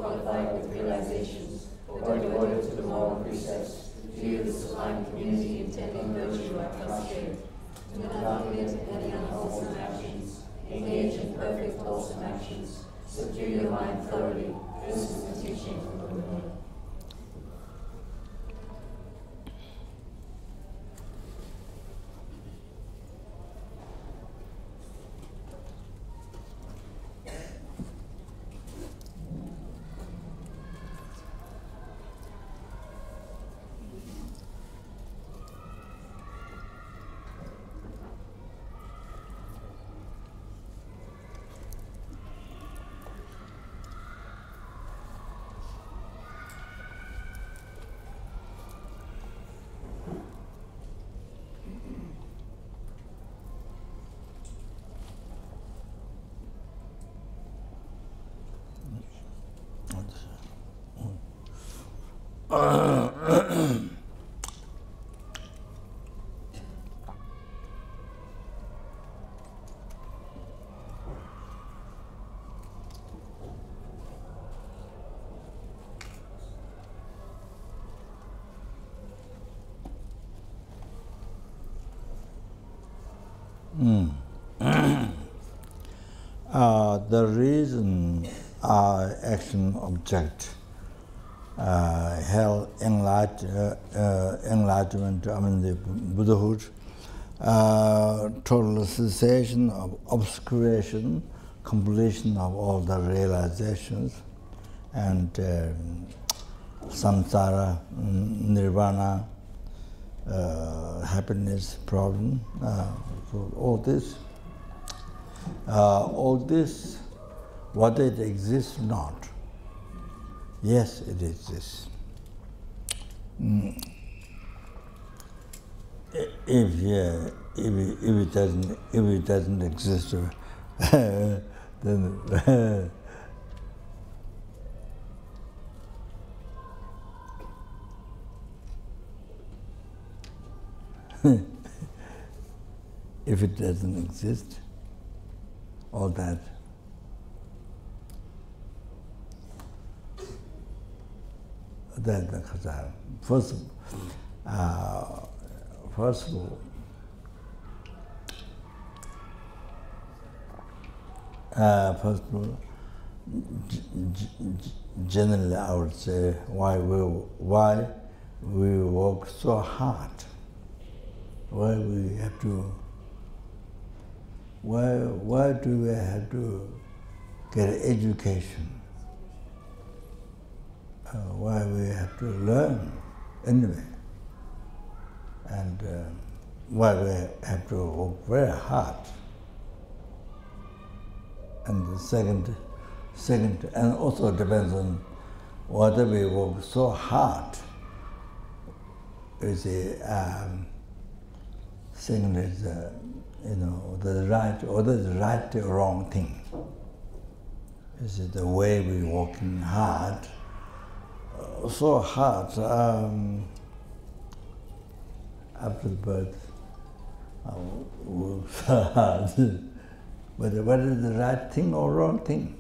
qualified with realizations, or devoted to the moral precepts, to you the sublime community intending virtue are prostrate. Do not commit any unwholesome actions. Engage in perfect wholesome actions. Subdue your mind thoroughly. This is the teaching of the Buddha. The reason our action object held enlightenment, I mean the Buddhahood, total cessation of obscuration, completion of all the realizations, and samsara, nirvana, happiness, problem, so all this, whether it exists or not, yes, it exists. If it doesn't exist, then if it doesn't exist, all that because first of all, generally I would say why we work so hard, why do we have to get education? Why we have to learn anyway? And why we have to work very hard? And the second, and also depends on whether we work so hard. Is the second is the right or the right or wrong thing. Is it the way we working hard? So hard after birth, work so hard. But what is the right thing or wrong thing?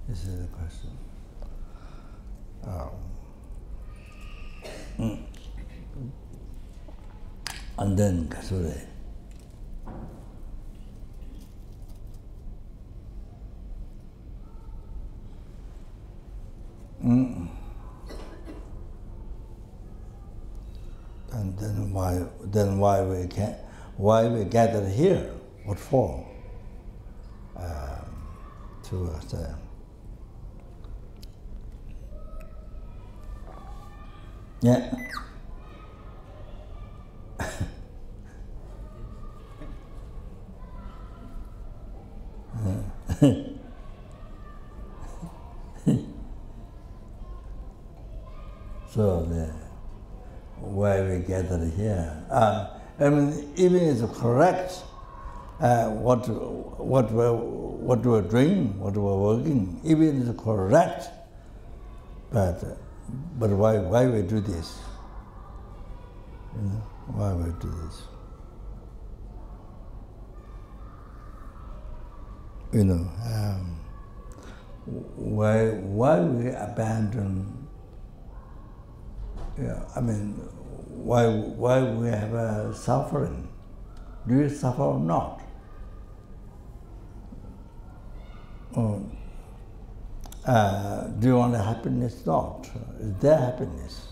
This is the question. And then Kasure. And then why we gather here? What for? To yeah. So why we gather here? I mean, even it's correct. What we're doing, what we're working, even it's correct. But why we do this? Why we do this? why we abandon, why we have a suffering? Do you suffer or not? Or, do you want a happiness? Not. Is there happiness?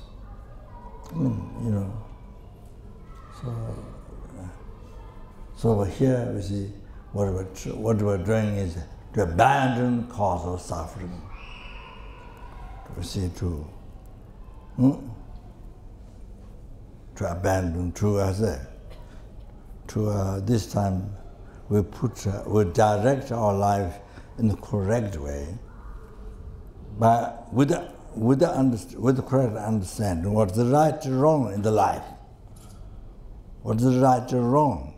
So here we see what we're doing is to abandon cause of suffering. We see to abandon, this time we direct our life in the correct way, but with the correct understanding what's the right and wrong in the life. What's the right or wrong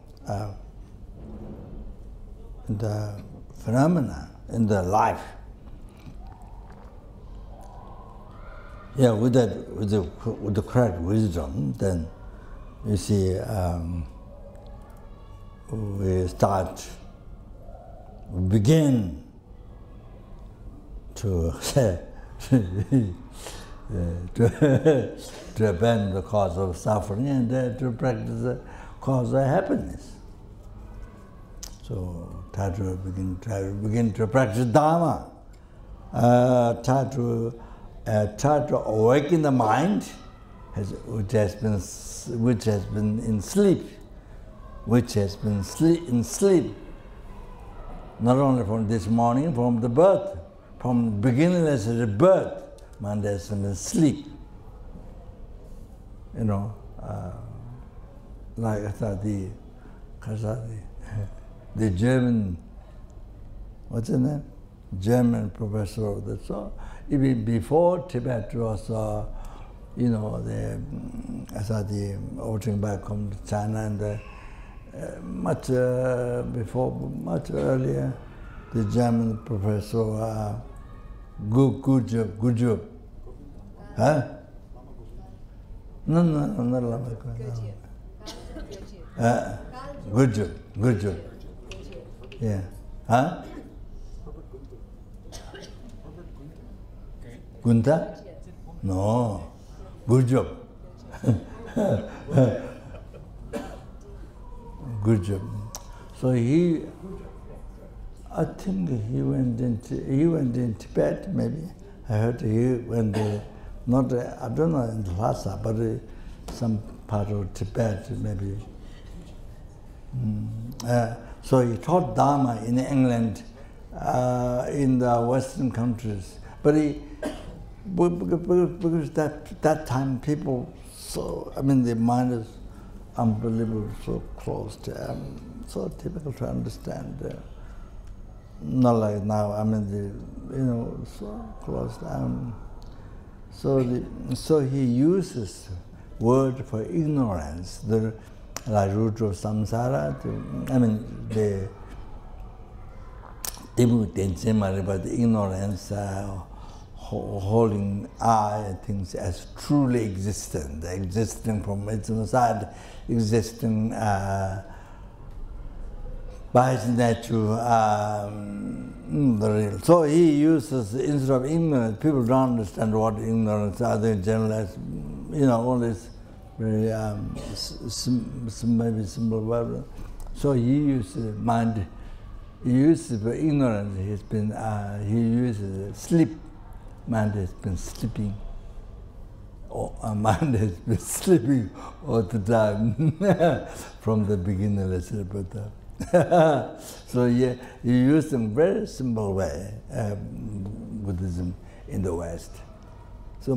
in the phenomena in the life? Yeah, with the correct wisdom, then you see we begin to to abandon the cause of suffering and to practice the cause of happiness. So try to begin to practice Dharma. Try to awaken the mind, which has been in sleep, in sleep. Not only from this morning, from the birth, from beginningless birth, mind has been asleep. Like I thought the German, what's his name? German professor of the Tsong. Even before Tibet was, I thought the opening back from China and much earlier, the German professor Gujub. Huh? No, not Lama. Gujub. Yeah. Huh? Gunta? No. Gujub. Gujub. So I think he went in Tibet, maybe. I heard he went there, not, I don't know in Lhasa, but some part of Tibet, maybe. So he taught Dharma in England, in the Western countries. But because that time people, the mind is unbelievable, so closed, so difficult to understand. Not like now, so closed. So he uses word for ignorance, the root of samsara. The ignorance, holding I things as truly existent, existing from its own side, existing by its nature, the real. So he uses, instead of ignorance, people don't understand what ignorance are, they generalize, all this very maybe simple word. So he uses mind, he uses for ignorance, he uses sleep. Mind has been sleeping. Mind has been sleeping all the time from the beginning, let's say. So yeah, you use them very simple way, Buddhism in the West. So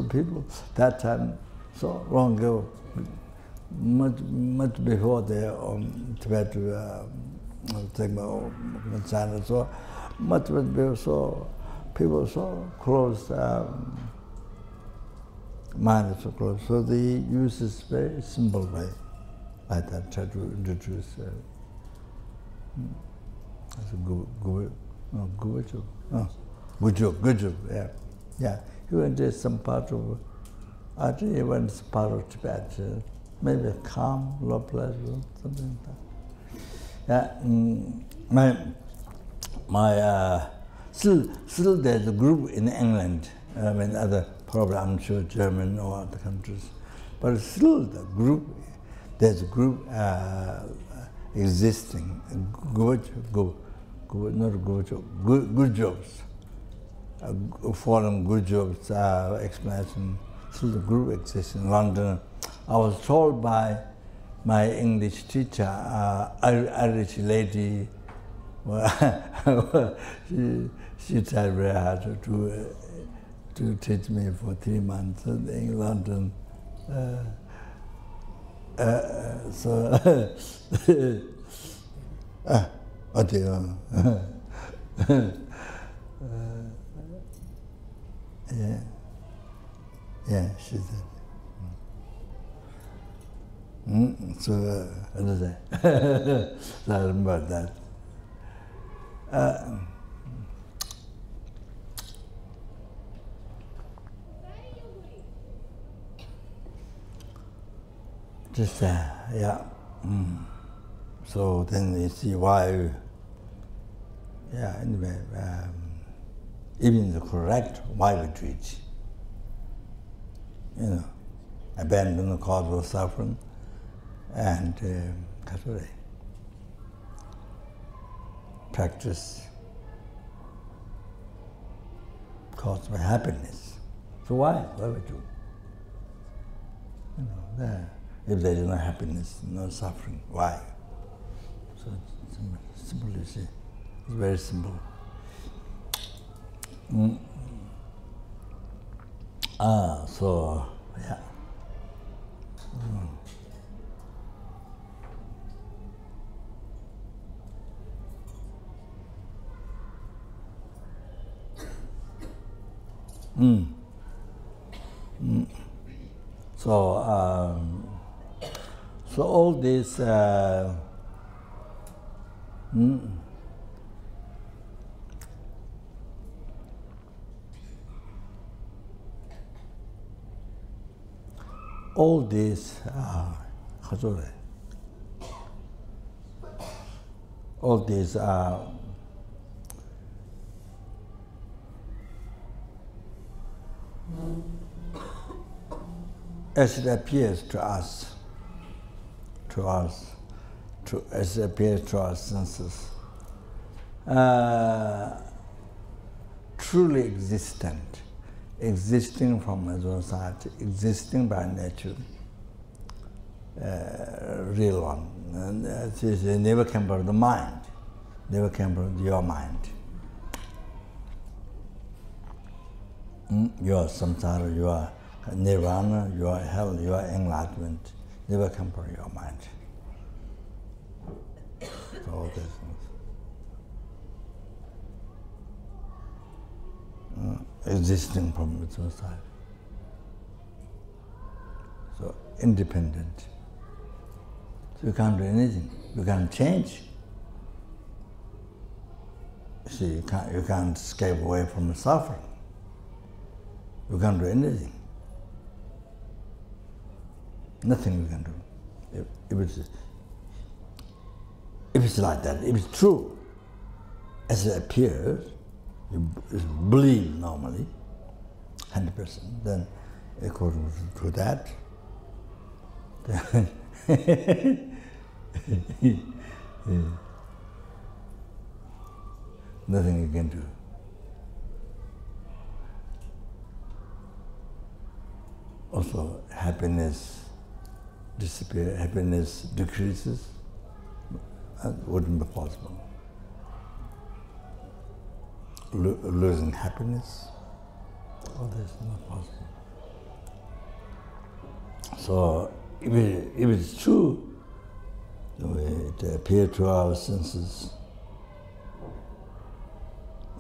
people that time so long ago, much before the Tibet, China, so much before, so people so close, mind is so close. So they use this very simple way, like that, try to introduce. Gujub, yeah. He went to some part of, I think he went to part of Tibet, maybe calm, low place, something like that. Yeah, Still there's a group in England, other, probably I'm sure German or other countries, but still there's a group existing, good jobs, forum good jobs explanation, still the group exists in London. I was told by my English teacher, Irish lady, she tried very hard to teach me for 3 months in London. Yeah, she said. So, what is that? So I remember that. Yeah. So then you see why, anyway, even the correct why retreat, abandon the cause of suffering and practice caused by happiness. So why we do? If there is no happiness, no suffering, why? So it's simple, you see. It's very simple. So, yeah. So all this all these as it appears to us, as it appears to our senses, truly existing from a society, existing by nature, real one. And it never came from the mind, never came from your mind. You are samsara, you are nirvana, you are hell, you are enlightenment, never come from your mind. So all these things. Existing from its own side. So independent. So you can't do anything. You can't change. See, you can't escape away from the suffering. You can't do anything. Nothing you can do. If it's like that, if it's true, as it appears, you believe normally, 100%, then according to that, nothing you can do. Also, happiness disappears, happiness decreases. That wouldn't be possible. Losing happiness, all this is not possible. So, if it's true, the way it appears to our senses,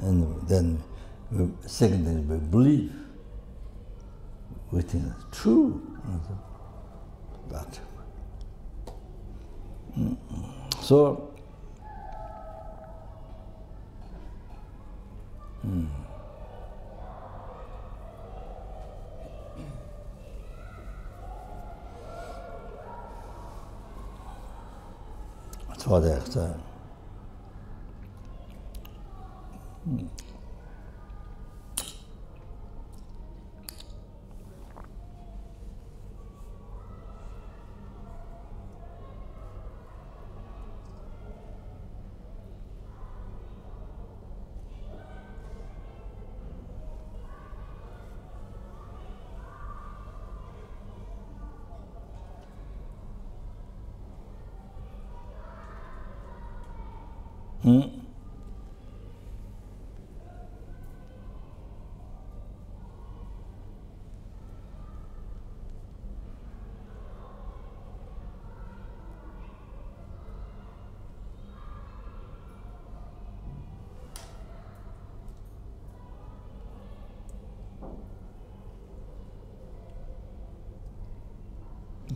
and then secondly, we believe, we think it's true. That. So, so that's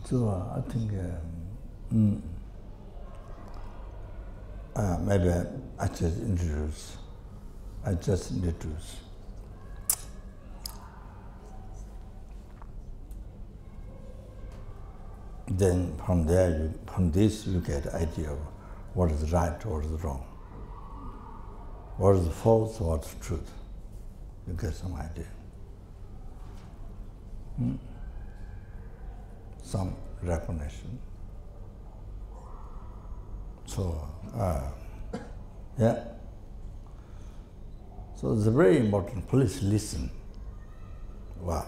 So I think maybe I just introduce. Then from there, from this you get an idea of what is right, what is wrong, what is false, what is truth. You get some idea. Some recognition. So, yeah. So it's very important. Please listen. Wow.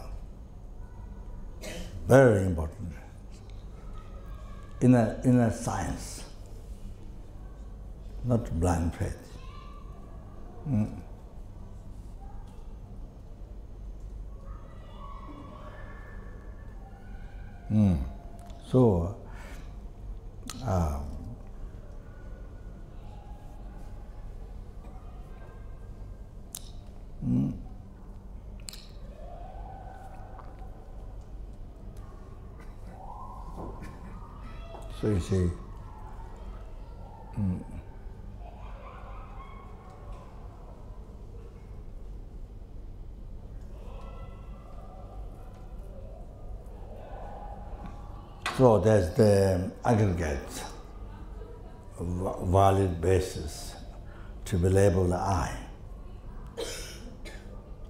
Very important. Inner science, not blind faith. So, so you see, so there's the aggregate, valid basis to be labeled I.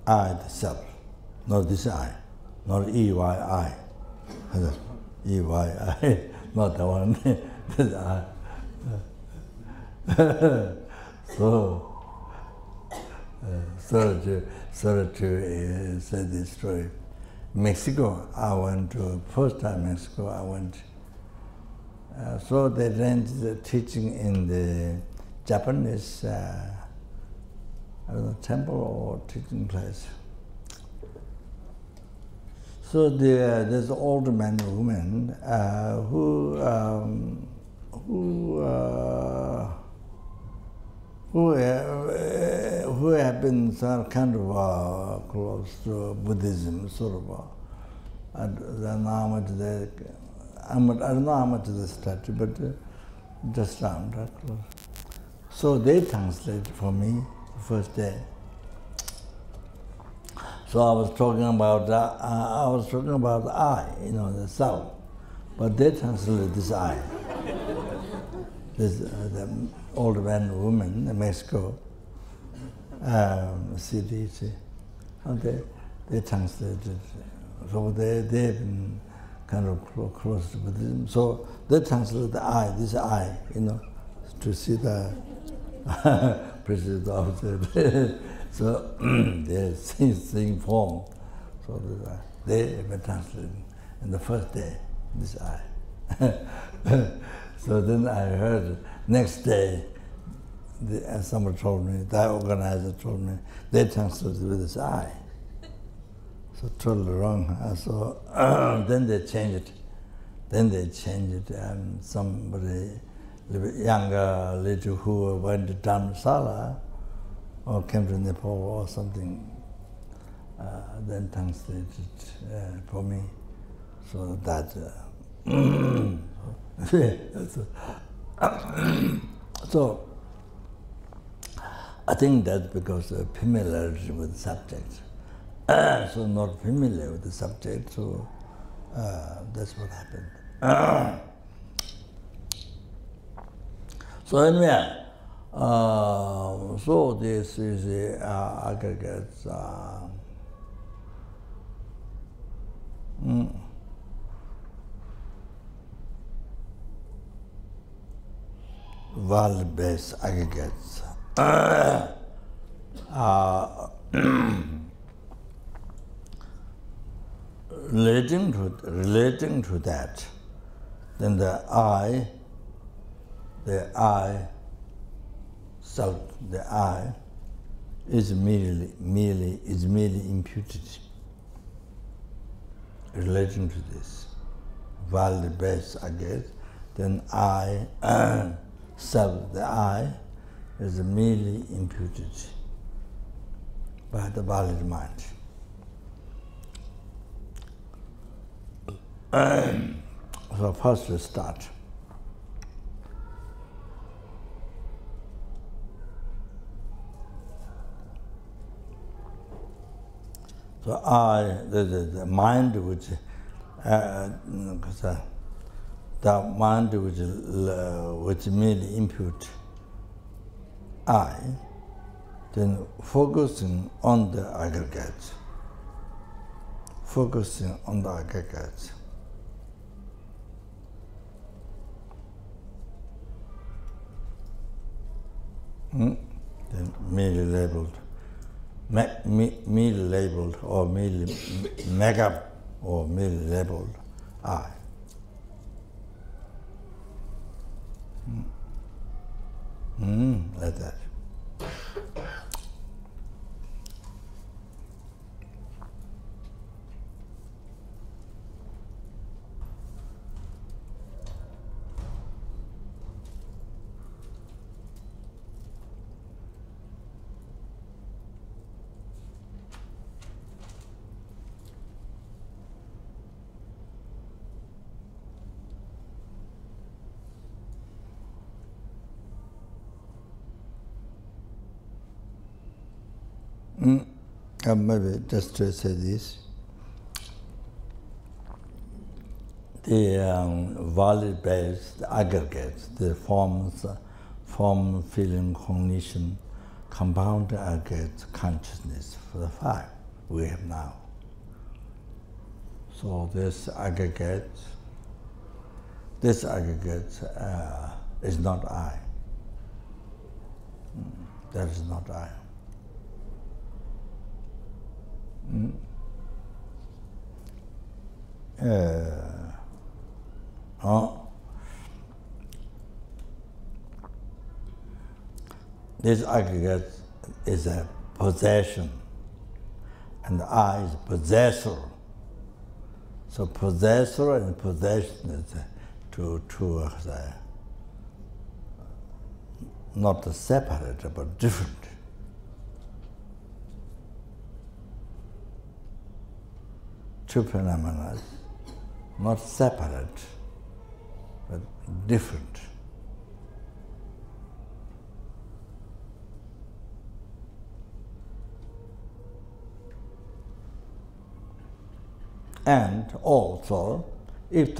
I, the self, not this I, not E-Y-I. E-Y-I, not the one, this I. Sorry to say this story. Mexico, I went to, first time Mexico, I went. So they arranged the teaching in the Japanese, I don't know, temple or teaching place. So there's an old man and woman who have been some kind of close to Buddhism, sort of. I don't know how much they study, but just around close. So they translated for me the first day. So I was talking about I, the self, but they translated this I. This the old man and woman in Mexico city, they translated. So they've been kind of close to Buddhism. So they translated the I, this I, to see the president of the. So they're seeing form. So they were translating. And the first day, this I. So then I heard next day, someone told me, the organizer told me, they translated with this I. So totally wrong. So then they changed it. And somebody, younger lady who went to Dharamsala, or came to Nepal or something, then translated for me. So that, so I think that's because of familiarity with the subject. So not familiar with the subject, so that's what happened. So anyway, so this is the aggregates. Value-based aggregates. Relating to that, then the I self, the I, is merely imputed relating to this valid base, I guess. Then I, self, the I, is merely imputed by the valid mind. So first we start. So I, the mind which, the mind which merely impute I, then focusing on the aggregate, then merely labeled, merely labeled or merely make up or merely labeled I. Like that. Maybe just to say this, the valid base, the aggregates, the forms, form, feeling, cognition, compound aggregate consciousness for the five we have now. So this aggregate is not I. That is not I. This aggregate is a possession, and I is possessor. So possessor and possession is not separate but different. Two phenomena, not separate, but different. And also, if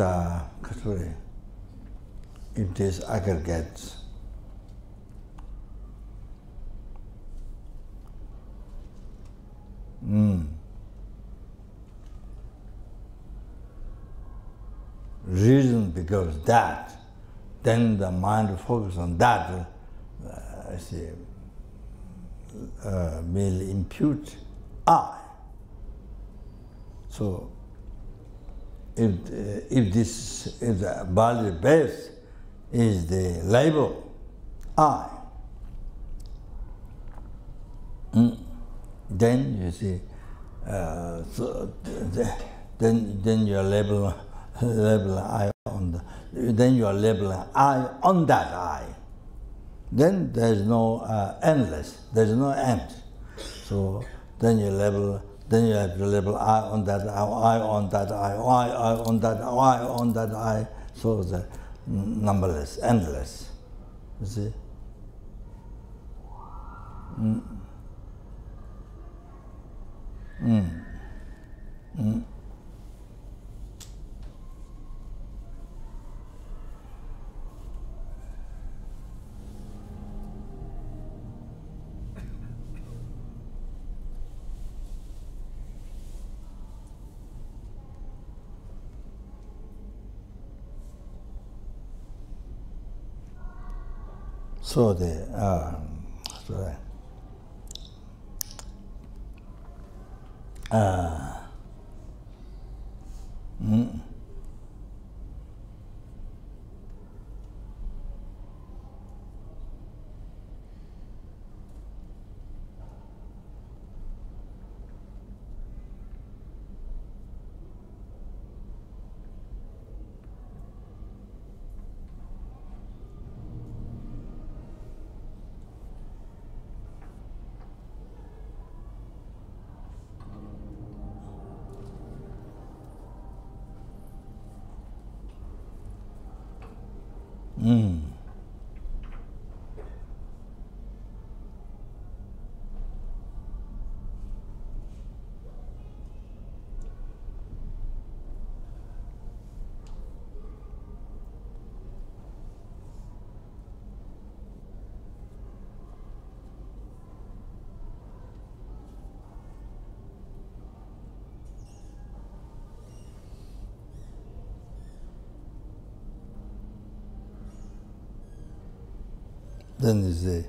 this aggregates reason because that, then the mind focus on that, merely impute I. So if the valid base is the label I, then you see, then you label I on then you are labeling I on that I. Then there is no endless. There is no end. So then you have to label I on that I on that I on that I on that I. So the numberless, endless. You see. So Then you say,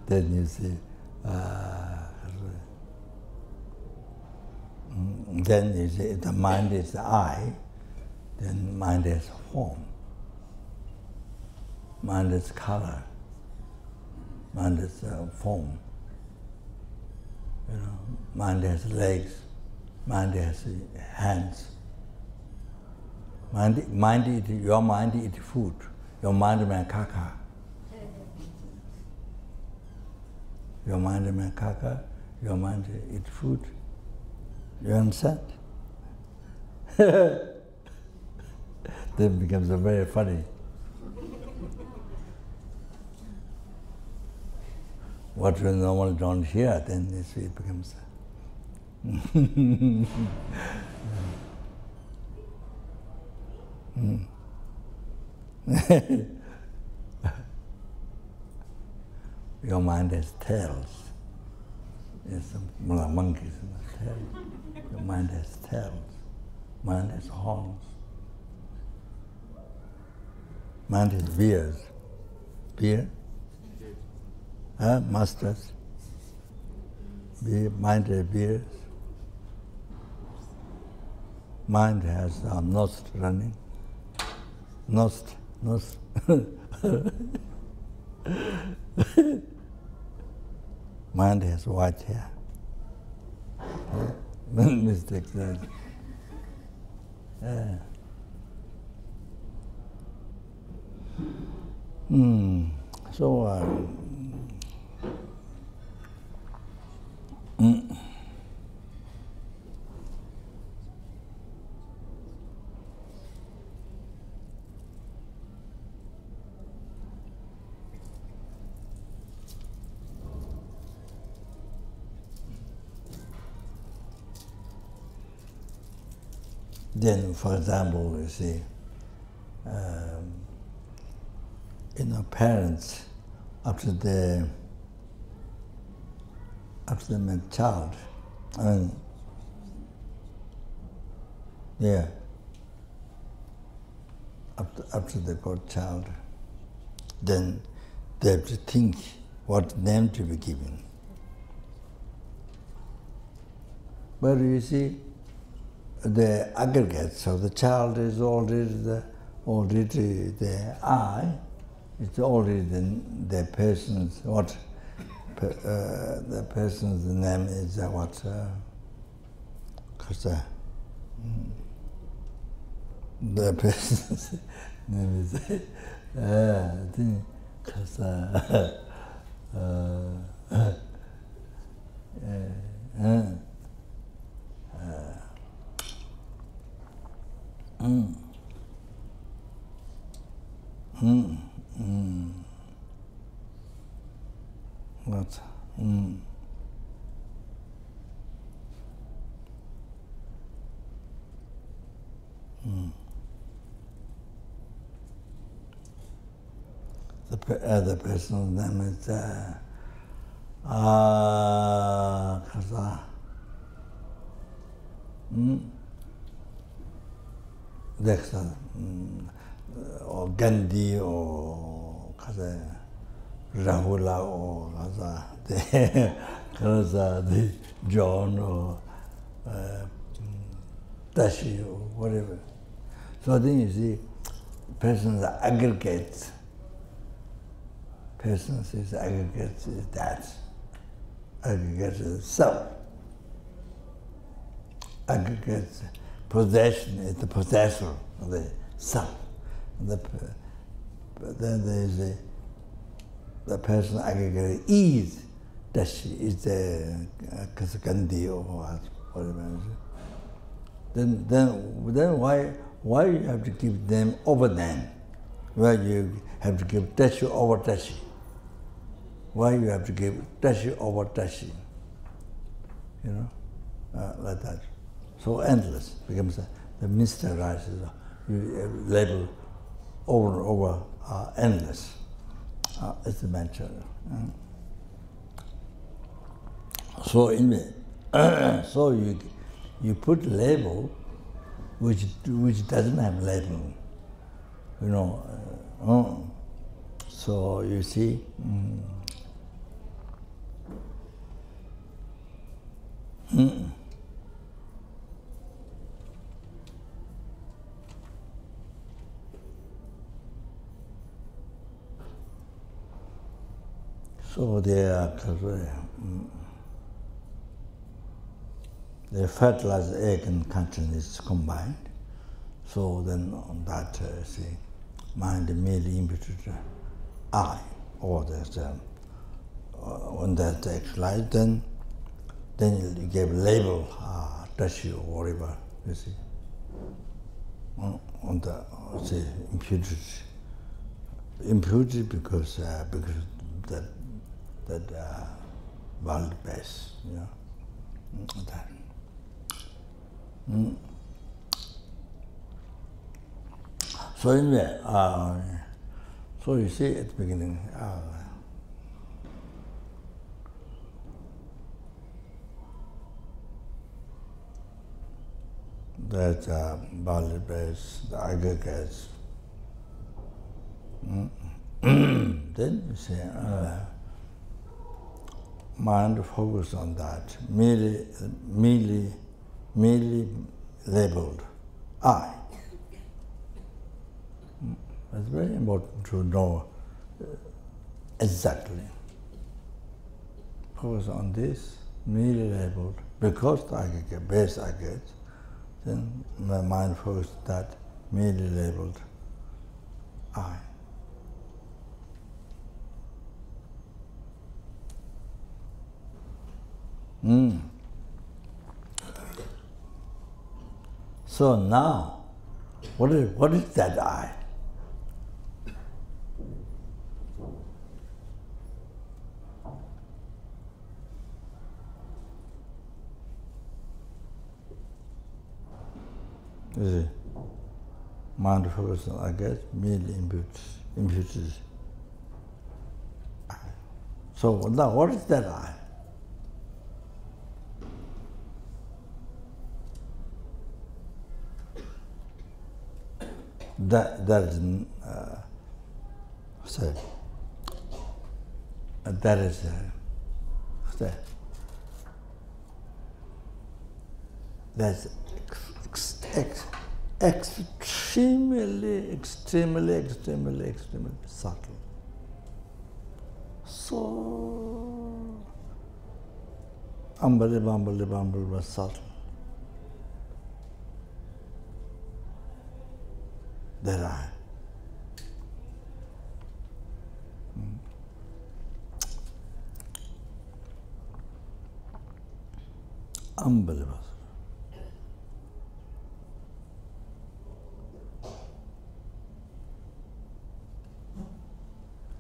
then you say, then you say, the mind is the I, then mind is form, mind is color, mind is form, mind has legs, mind has hands. Your mind eat food. Your mind may kaka. Your mind may kaka. Your mind eat food. You understand? Then it becomes very funny. What we normally don't hear, then it becomes. Your mind has tails. It's like monkeys in the tail. Your mind has tails. Mind has horns. Mind has beards. Beard? Masters? Mind has beards. Mind has nose running. Nose. Mind has white hair. Mistakes there. So, then, for example, you see, parents after they met child, after they got child, then they have to think what name to be given. But you see, the aggregate, so the child is already the I, it's already the person's the person's name is the person's name is what? The person's name is Dexter, or Gandhi, or Rahula, or the John, or Tashi, or whatever. So I think you see, persons are aggregates. Persons is aggregates is that. Aggregates is self. Aggregates possession is the possessor of the self. But then there is the person aggregate is that she is the Gandhi or Then why you have to give them over them? Why you have to give tashi over tashi? Why you have to give tashi over tashi? You know, like that. So endless becomes the mystery rises. You label over and over endless. It's the mention. So so you put label which doesn't have label, you know. So you see. So the fertilized egg and content is combined. So then on that, see, mind merely imputed I, or that when that actualized, then you gave label tashi or whatever, you see, on the say imputed because that world base, you know, that. So anyway, so you see at the beginning, that world base, the aggregates. Then you see. Mind focus on that, merely labeled I. It's very important to know exactly. Focus on this, merely labeled, because I get base I get, then my mind focuses that merely labeled I. So now, what is that I? You see, mind focus on I guess merely imputes I. So now, what is that I? That is that's extremely subtle. So unbelievable subtle. That I. Unbelievable.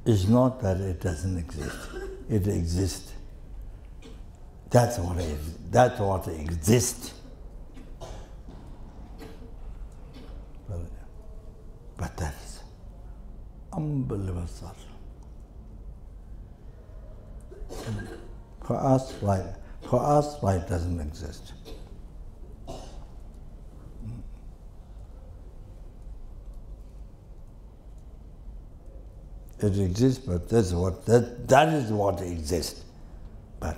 It's not that it doesn't exist. It exists. That's what it is. That's what exists. But that is unbelievable subtle. For us, light doesn't exist. It exists, but that is what exists. But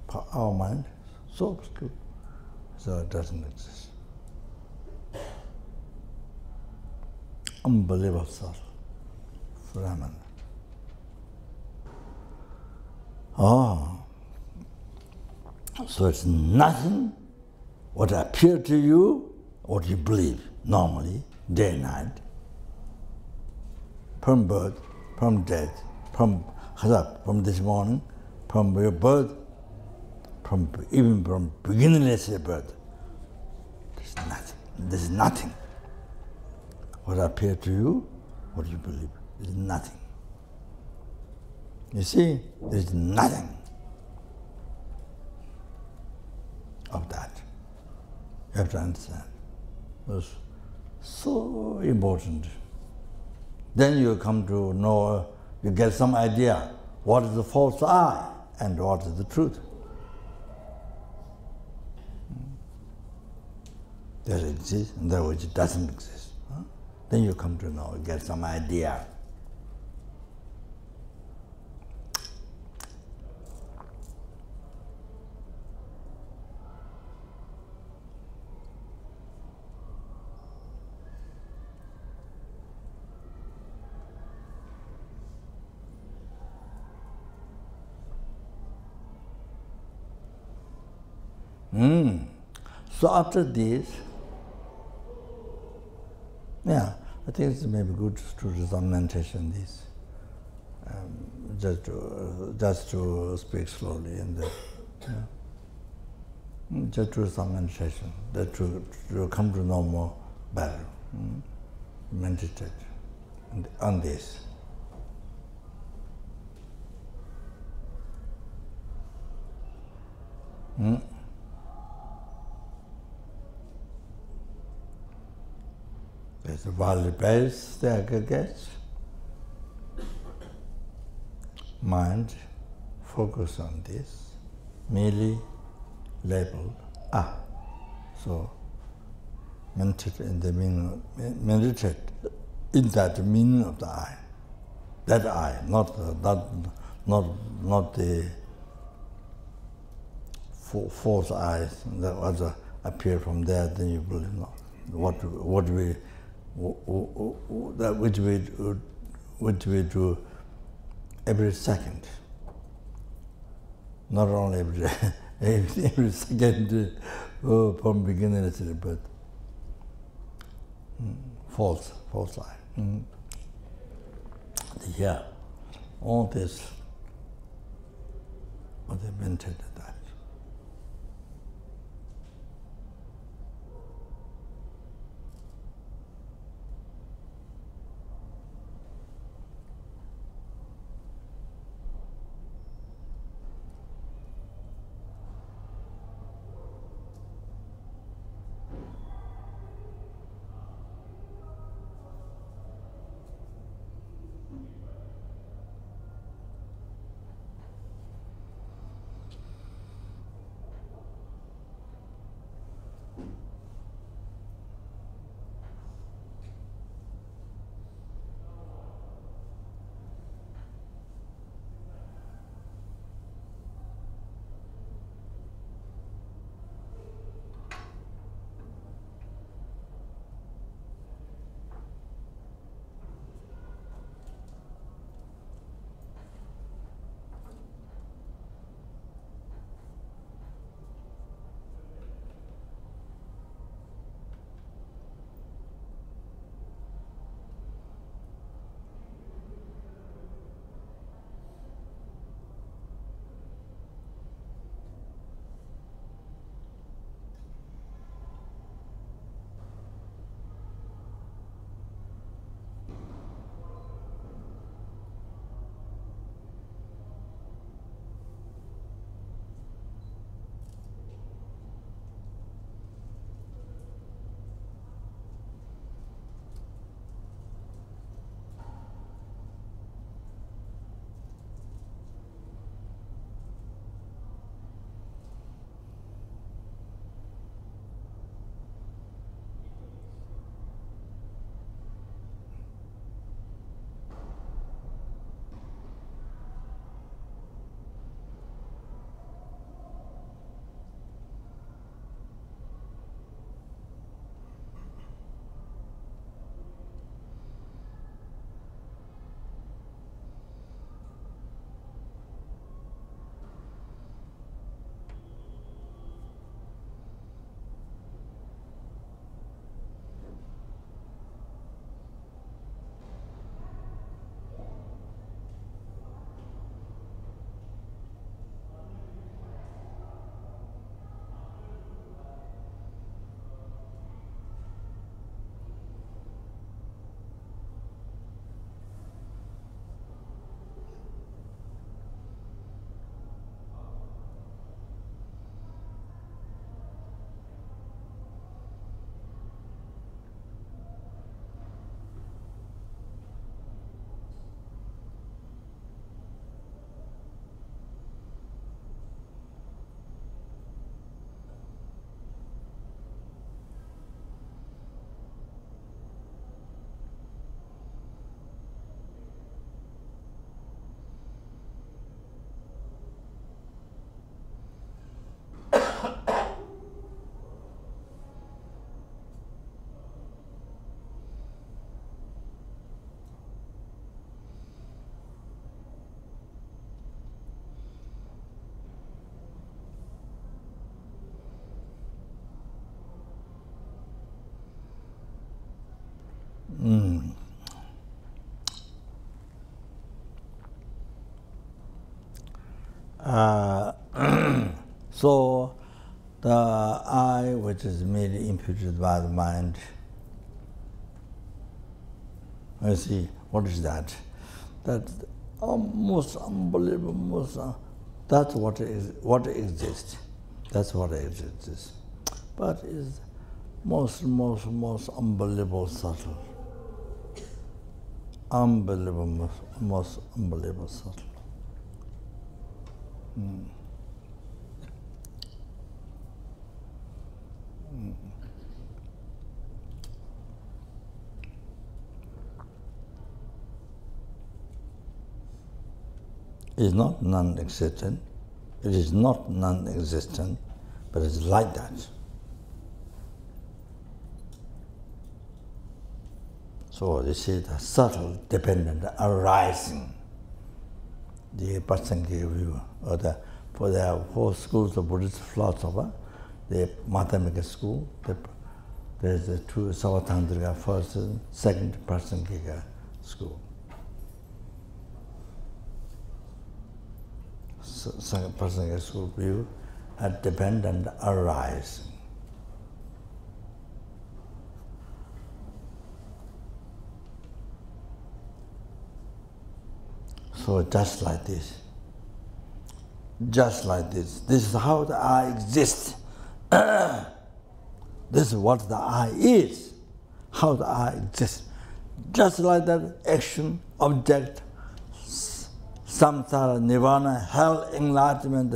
for our mind, so obscure, so it doesn't exist. Unbelievable subtle phenomenon. So it's nothing what appears to you, what you believe normally, day and night, from birth, from death, from this morning, from your birth, even from beginningless birth. There's nothing. There's nothing. What appears to you, what you believe, is nothing. You see, there's nothing of that. You have to understand. It's so important. Then you come to know, you get some idea what is the false I and what is the truth. That exists and that which doesn't exist. Then you come to know, get some idea. So after this, yeah, I think it's maybe good to do some meditation. This, just to speak slowly and just do some meditation. That to come to know more better. Meditate on this. There's a value base, the aggregates. Mind focus on this, merely labeled ah. So meditate in the meaning, meditate in that meaning of the I. That I, not the false eyes that other appear from there. Then you believe not. Which we do every second, not only every day, every second from beginning to the birth. False eye. Yeah, all this, what they mentioned that. So the I, which is merely imputed by the mind, you see, what is that? That's most unbelievable, that's what exists. That's what exists. But it's most unbelievable subtle. Unbelievable, most unbelievable subtle. It is not non-existent. It is not non-existent, but it's like that. So you see the subtle dependent arising. The Pasangi view, or for the 4 schools of Buddhist philosopher, the mathematical school, there's the 2 Savatandrika, first and second Pasangi school. Second Pasangi school view at dependent arising. So just like this, this is how the I exists. This is what the I is, how the I exists. Just like that action, object, samsara, nirvana, hell, enlightenment,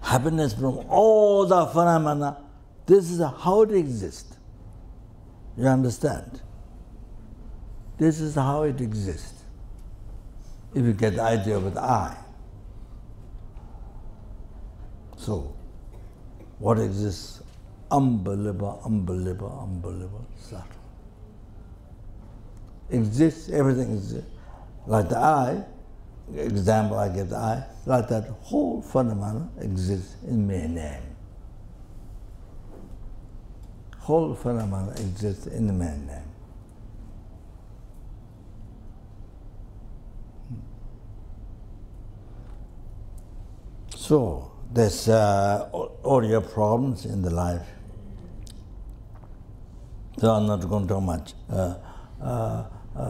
happiness from all the phenomena, this is how it exists. You understand? This is how it exists. If you get the idea of the I. So, what exists? Unbelievable, subtle. Exists, everything exists. Like the I, example I give the I, like that whole phenomena exists in my name. Whole phenomena exists in my name. So, there's all your problems in the life. So I'm not going to talk much,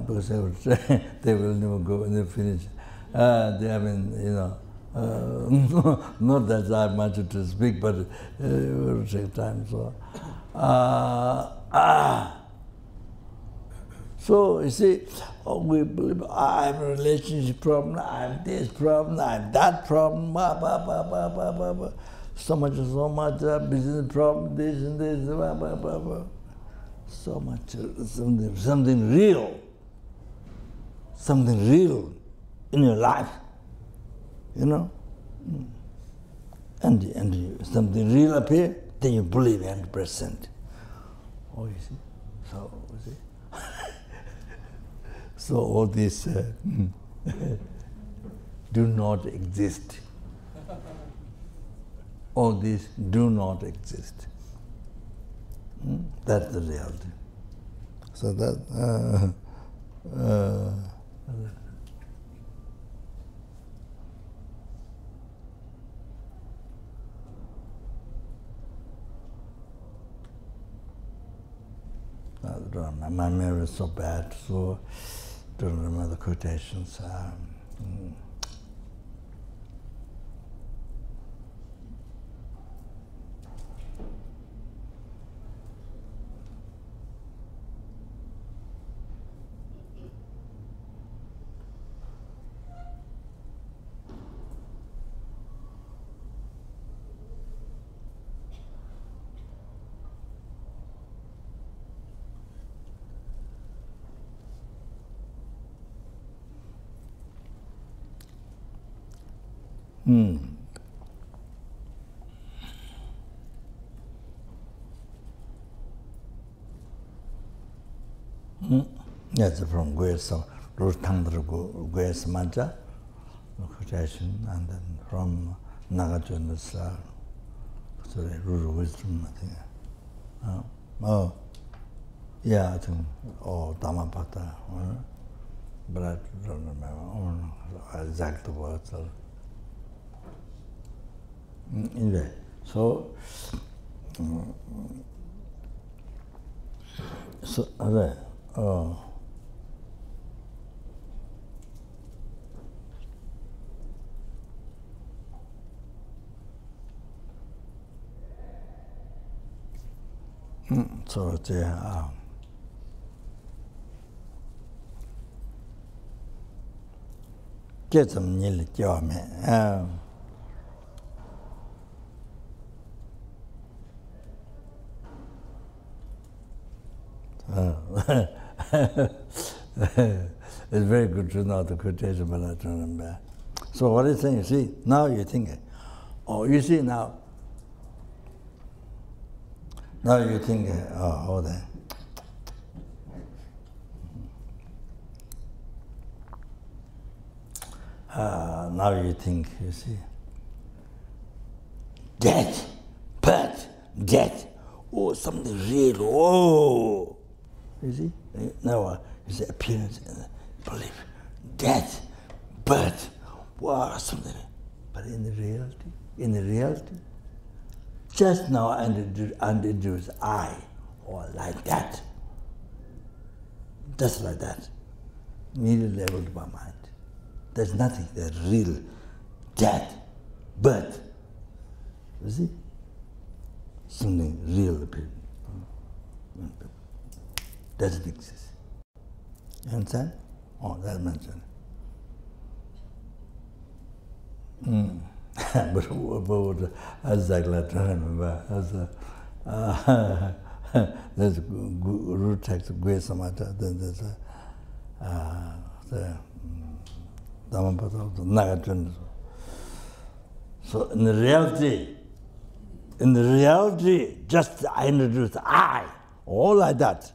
because they will never go and never finish. They have been, not that I have much to speak, but it will take time. So, you see, we believe I have a relationship problem, I have this problem, I have that problem, so much business problem, this and this, so much, something real in your life, and something real appear, then you believe 100%. Oh, you see, so, you see. So all these do not exist. All these do not exist. That's the reality. So that my memory is so bad, so don't remember the quotations. Yes, from Guesa, Guesa Mancha, quotation, and then from Nagajuna's Rural Wisdom, I think. Yeah, I think, Dhammapata, but I don't remember exact words. Anyway, so so yeah. Get some nearly job, man. It's very good to know the quotation, but I don't remember. So what is saying? You see, now you think, you see now. Now you think, hold on. Now you think, you see, death, but death, something real, you see? Now you see appearance and belief, death, but, something, but in the reality, just now introduce I, or like that, just like that, immediately leveled by mind. There's nothing that's real, dead, but, you see, something real appears. Doesn't exist. You understand? That mentioned. But as I remember, there's root text of Gwe Samata, then there's the Dhammapata. So in the reality, just I introduce I, all like that.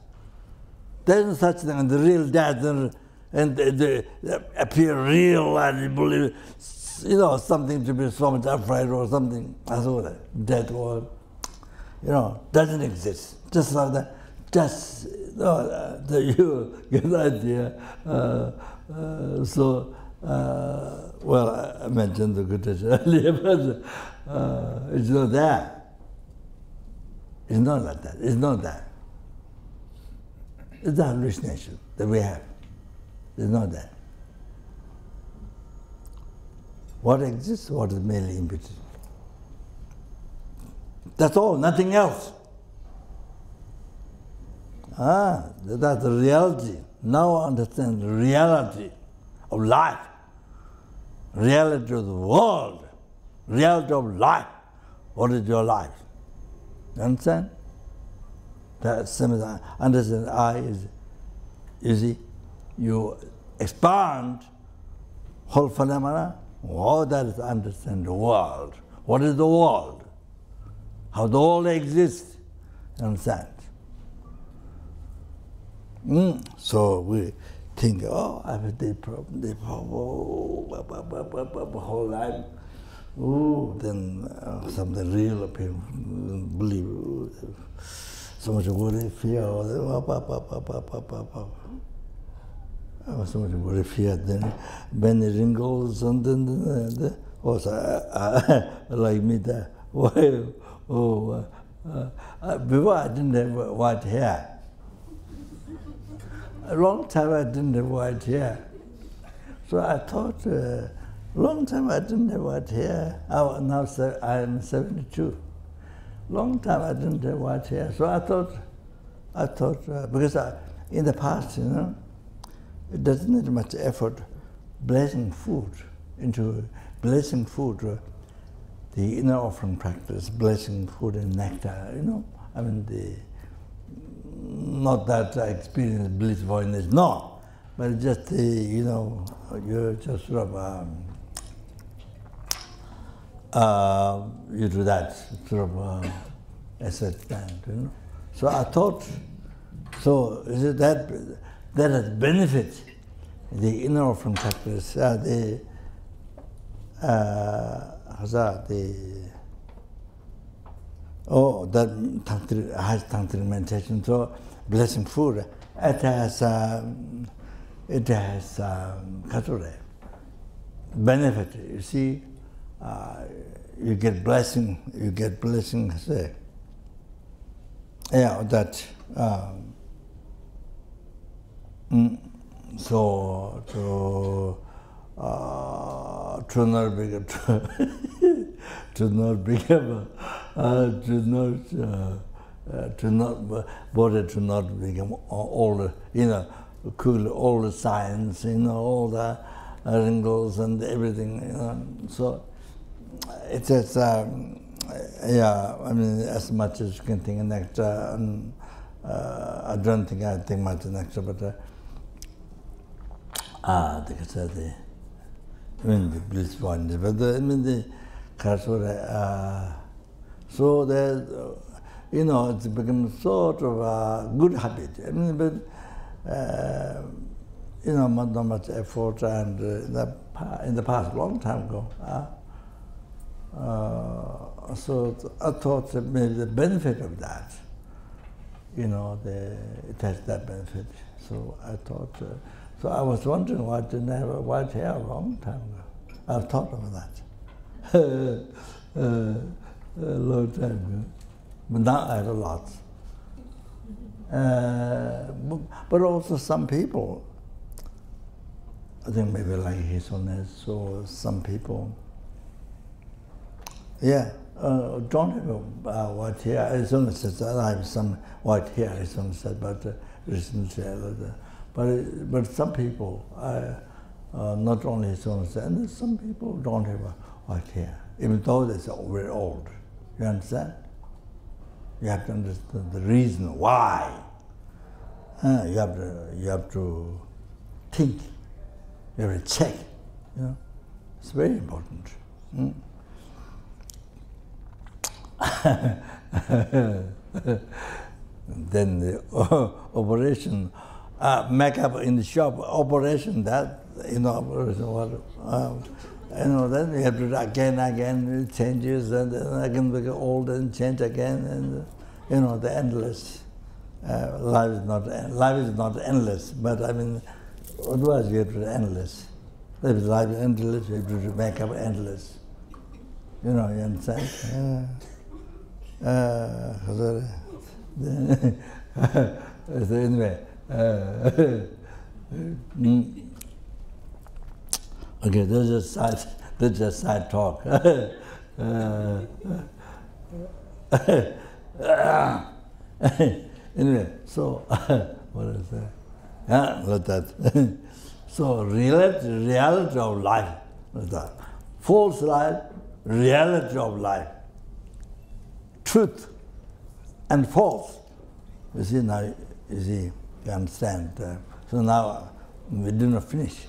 There isn't such thing, and the real death and they appear real and you believe, something to be so much afraid or something. That's all that. Death or, doesn't exist. Just like that. Just, you get the idea. I mentioned the quotation earlier, but it's not there. It's not like that. It's not that. It's the hallucination that we have. It's not that. What exists, what is merely imputed. That's all, nothing else. That's the reality. Now understand the reality of life, reality of the world, reality of life. What is your life? You understand? That's similar. Understand I is, you see, you expand whole phenomena, all that is understand the world. What is the world? How the world exists, you understand? So we think, I have a deep problem, whole life. Then something real appears, believe, so much worry, fear, so much worry, fear, then when it wrinkles, and then also like me there. Before I didn't have white hair. A long time I didn't have white hair. So I thought, long time I didn't have white hair. Now I'm 72. Long time I didn't have white hair. So I thought, because in the past, it doesn't need much effort blessing food, the inner offering practice, blessing food and nectar, I mean, not that I experienced bliss voidness, no, but just, you're just sort of, you do that sort of as a stand, So I thought, so is it that has benefit the inner offering practice, that has tantric meditation. So blessing food, it has benefit. You see, you get blessing. Say, yeah, that. So to not become all cool all the science, all the wrinkles and everything. So it is yeah. I mean, as much as you can think next. I don't think I think much next, but. They said the bliss one, but the Khor, so that it's become sort of a good habit. I mean, but not much effort, and in the past, long time ago. So I thought that maybe the benefit of that, it has that benefit. So I thought. So I was wondering why I didn't have a white hair a long time ago. I've thought of that. A long time ago. But now I have a lot. But also some people, I think maybe like His Holiness, or some people, don't have white hair. His Holiness says I have some white hair, His Holiness said, but recently but some people, not only His Holiness, and some people don't have white hair, even though they're very old. You understand? You have to understand the reason why. You have to think. You have to check. It's very important. Then the operation, makeup in the shop, operation that, operation what, then you have to again, it changes, and then again become old and change again, and, the endless. Life is not endless, but I mean, otherwise you have to be endless. If life is endless, you have to make up endless. You understand? So anyway, okay, that's just side talk. Anyway, so what is that? Yeah, like that. So reality of life, like that. False life, reality of life. Truth and false. You see now, you understand. So now we do not finish.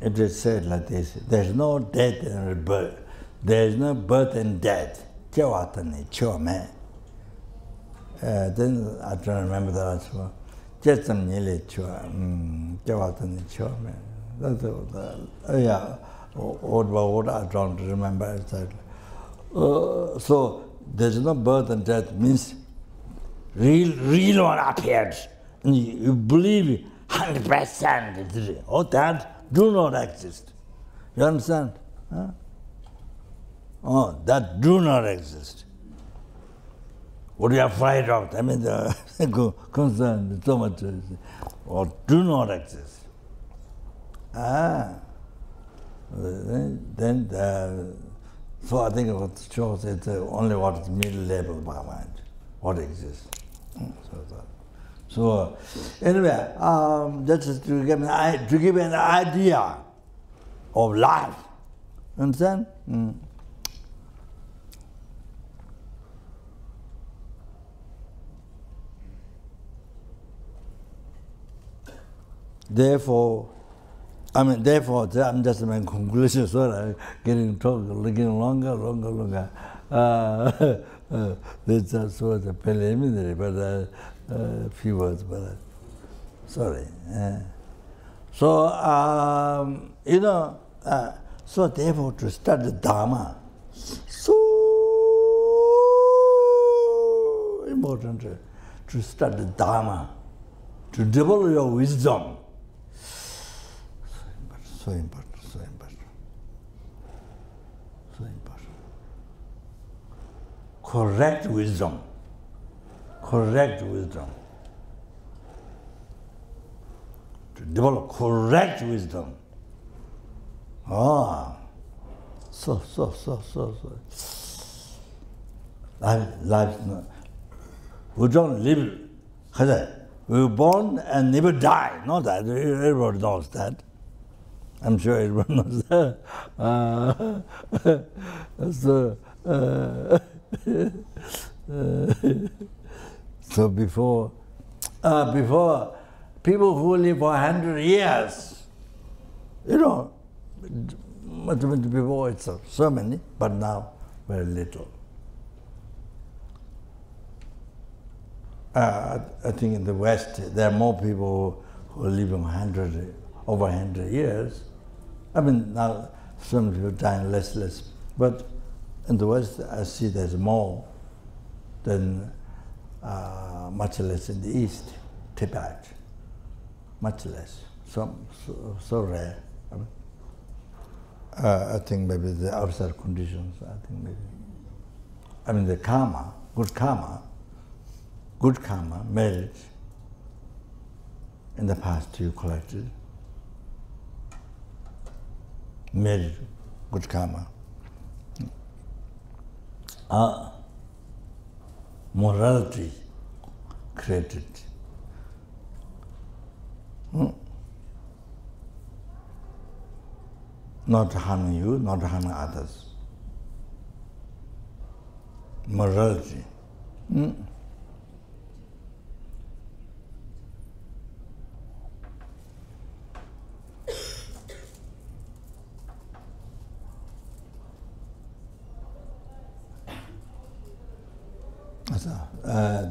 It is said like this: there's no death and birth. There is no birth and death. Choe. Then I don't remember the last one. Just some nearly Choe. That's yeah. What I don't remember exactly. So there's no birth and death means real one appeared. And you believe 100%. Oh, that do not exist. You understand? Huh? Oh, that do not exist. What are you afraid of? I mean, the concern so much. Or do not exist. Then so I think what shows it's only what is middle level of my mind, what exists. So anyway, that's just to give an idea of life. Understand? Therefore, I'm just making conclusion, so I'm looking longer. This just was a preliminary, but a few words, but sorry. So, so therefore to study Dharma, so important to study Dharma, to develop your wisdom. So important. Correct wisdom. To develop correct wisdom. So. Life, we don't live. We were born and never die. Not that. Everybody knows that. I'm sure everyone knows that. So before people who live for 100 years, much before it's so many, but now very little. I think in the West there are more people who are living over 100 years. I mean, now some people dying less, but in the West I see there's more than much less in the East, Tibet, much less, so rare. I think maybe the outside conditions, the karma, good karma, merit, in the past you collected, merit, good karma. Morality created. Not harming you, not harming others. Morality.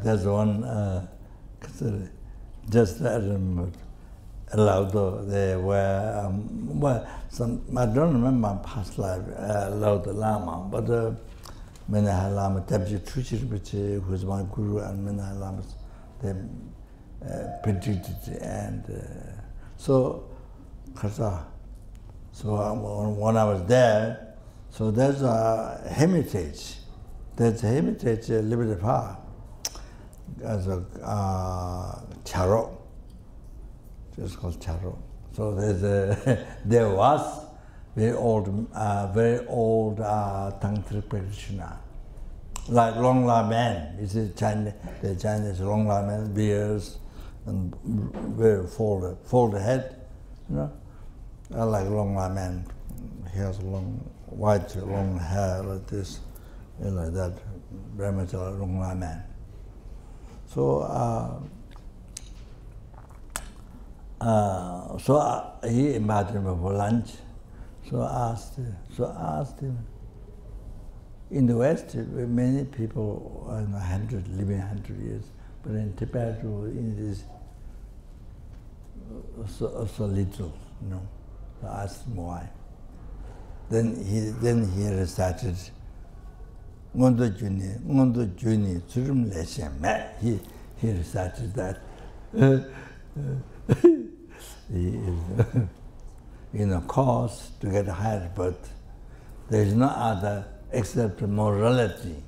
There's one, just I remember, there were, I don't remember my past life, Lauda Lama, but Menai Lama, Kyabje Rinpoche, who was my guru, and Menai Lama, they predicted, and so when I was there, so there's a hermitage. There's a hermitage a little bit far, as a Charo. It's called Charo. So there was very old tantric practitioner, like Long La Man. You see, the Chinese Long La Man, beards and very folded head, I like Long La Man. He has white long hair like this. Like that, very much like Long La Man. So, he invited me for lunch. So I asked him. In the West, many people are living 100 years, but in Tibet, it is so little, So I asked him why. Then he recited. Ngondo Juni, Tsurum Leshem, he recited that. He is in a course to get higher, but there is no other except morality.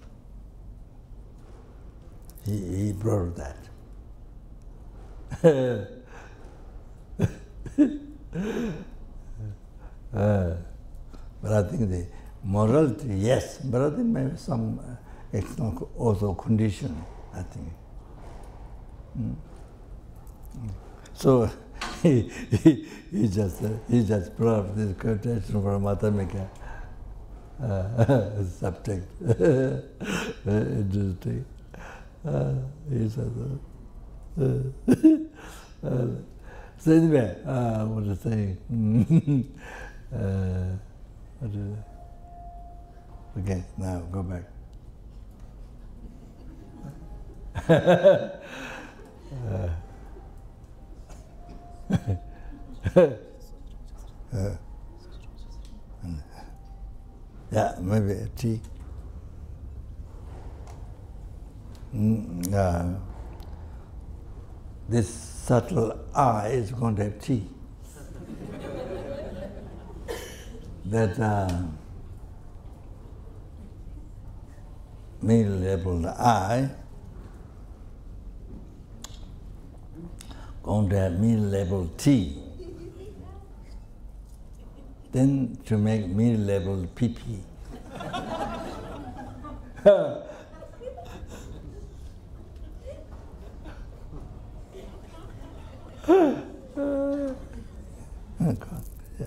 He brought that. But I think the morality, yes, but I think maybe some external also condition, I think. So he just brought this quotation from Matamika subject. Interesting. He said, So anyway, what to say? Okay, now go back. Yeah, maybe a tea. This subtle I is going to have tea. That middle-labeled I going to have middle-labeled T. Then to make middle-labeled PP. Oh God. Yeah.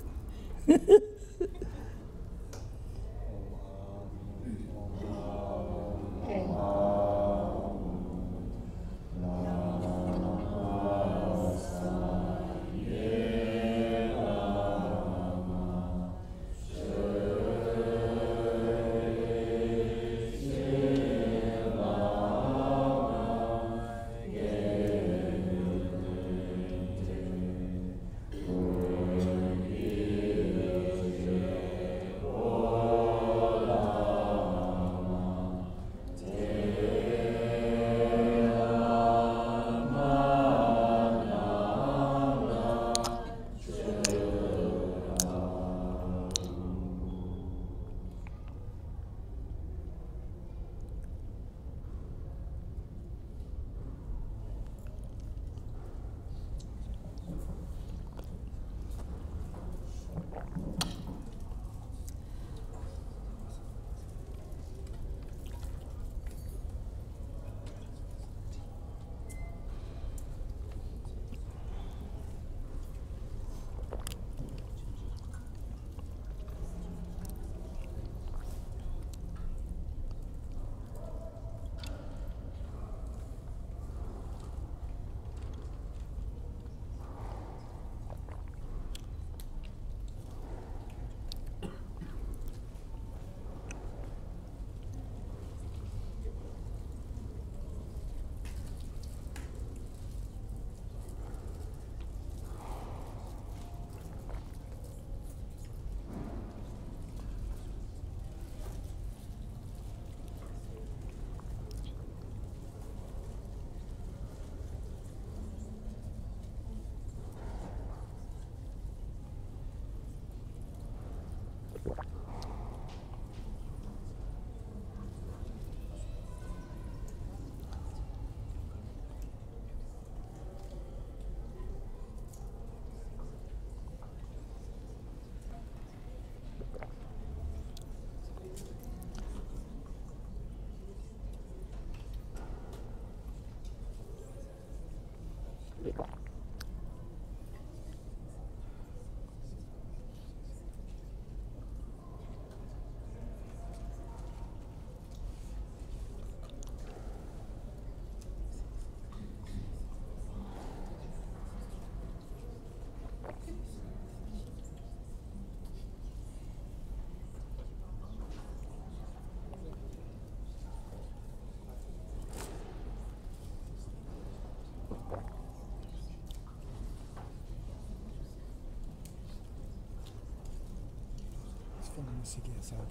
From CKSL.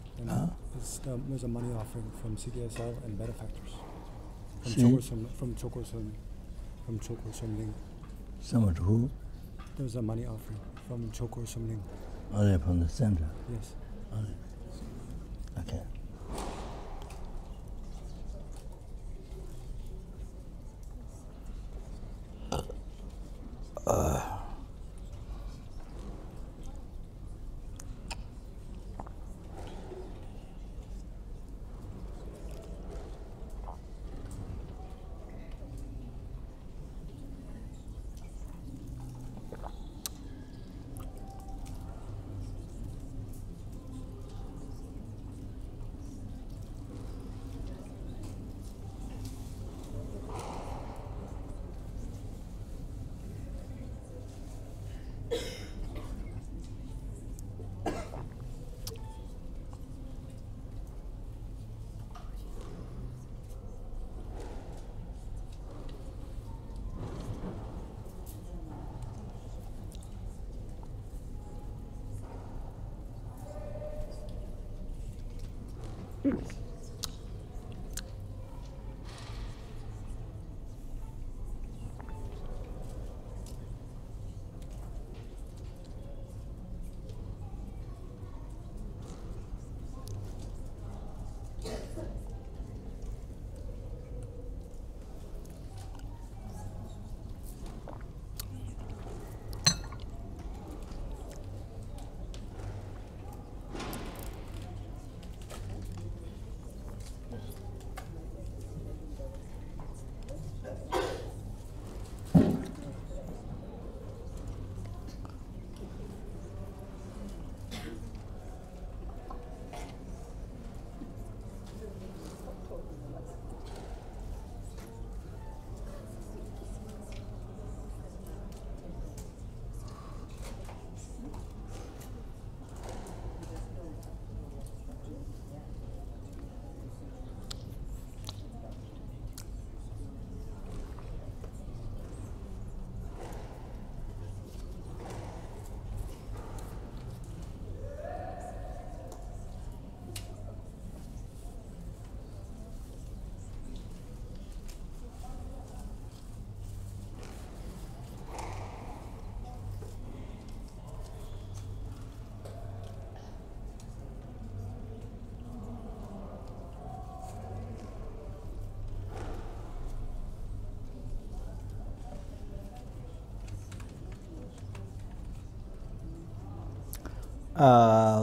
There's a money offering from CKSL and benefactors. From Choe Ling. Someone who? There's a money offering from Choe Ling. Oh, they're from the center. Yes. Okay.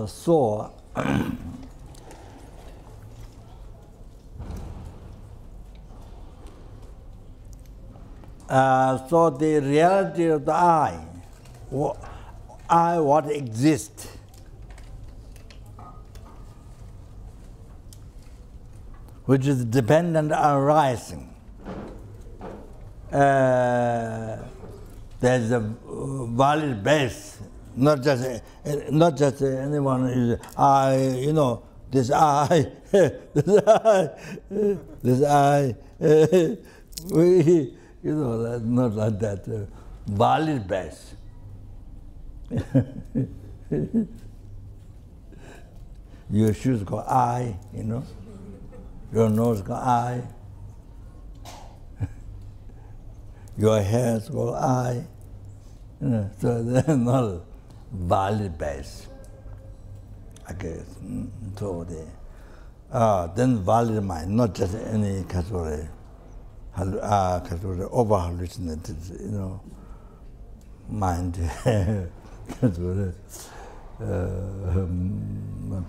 So so the reality of the I, what exists, which is dependent on arising. There's a valid base, not just anyone is I, you know, this I, this I, this I. We, you know, that's not like that. Valid base. Your shoes go I, you know. Your nose go I. Your hairs go I. You know, so they're not valid base. I guess. So then valid mind, not just any category. Over hallucinated, you know, mind. Not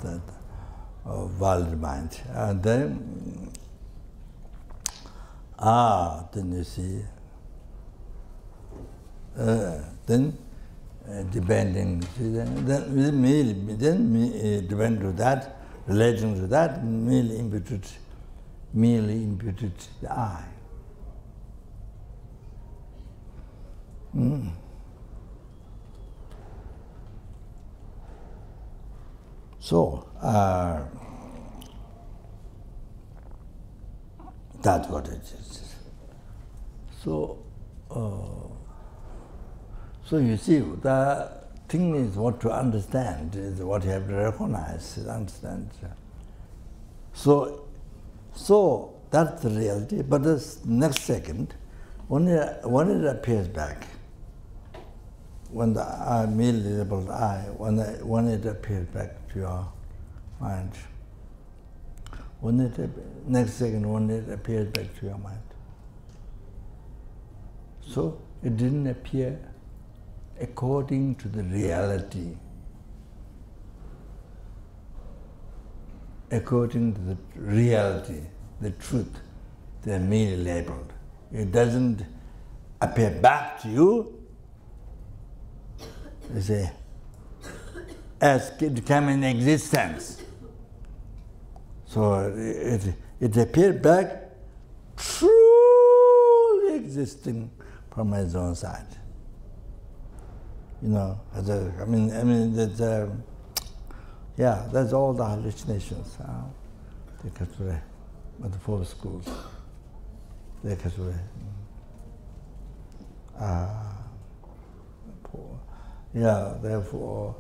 that valid mind. And then, then you see, then depending, then depending to that, relating to that, merely imputed the I. So that's what it is. So so you see, the thing is what to understand is what you have to recognize, understand. So that's the reality. But the next second, when it appears back, when the I, merely labeled I, when it appears back to your mind, next second when it appears back to your mind. So it didn't appear according to the reality, according to the reality, the truth, they're merely labeled. It doesn't appear back to you, you say, as it came in existence. So it appeared back truly existing from its own side. You know, I mean that's yeah, that's all the hallucinations. They cut away at the four schools. They cut away. Yeah, therefore,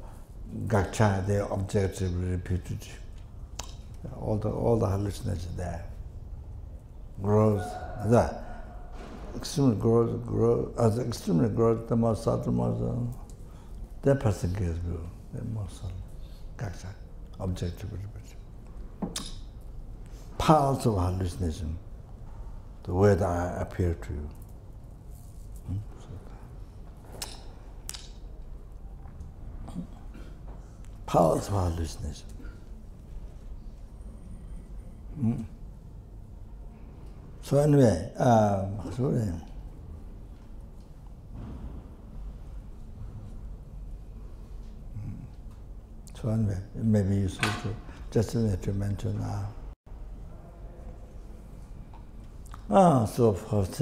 Gakcha, they objectively repeated. all the hallucinations there. Grows, extremely grows, as extremely grows, the more subtle, that person gets blue, the more subtle. Objective. Parts of hallucination, the way that I appear to you. Parts of hallucination. So anyway, it may be useful to just to mention so of course,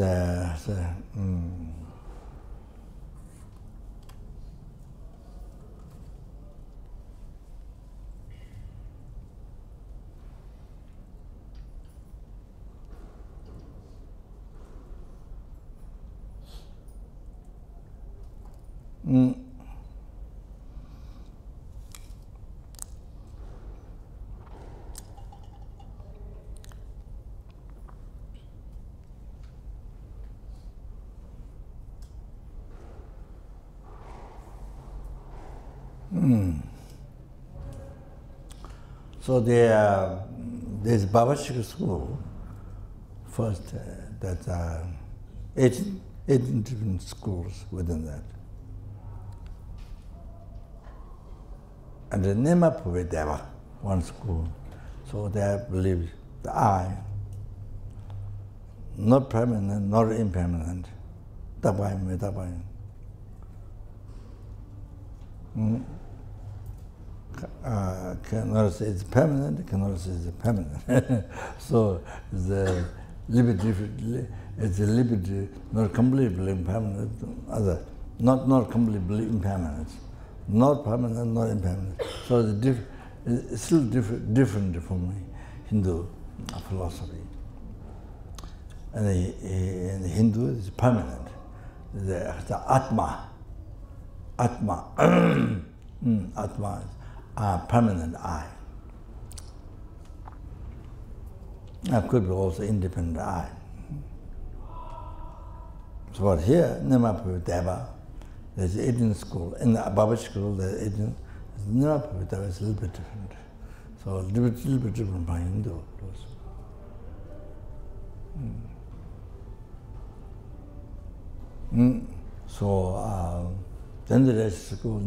So there's Babashika school. First, that's 18 different schools within that. And the Nemapuvedeva, one school. So they believe the I, not permanent, not impermanent. Dabai. Cannot say it's permanent, cannot say it's permanent. So it's a little bit different. It's a little bit not completely impermanent, other not completely impermanent, not permanent, not impermanent. So it's still different from Hindu philosophy. And in Hindu is permanent. The Atma. Atma is permanent I. That could be also independent I. So but here, Nemapuvedeva, there's 18 school. In the Babaji school, there's 18. Nemapuvedeva is a little bit different. So a little bit different from Hindu also. So then the rest school,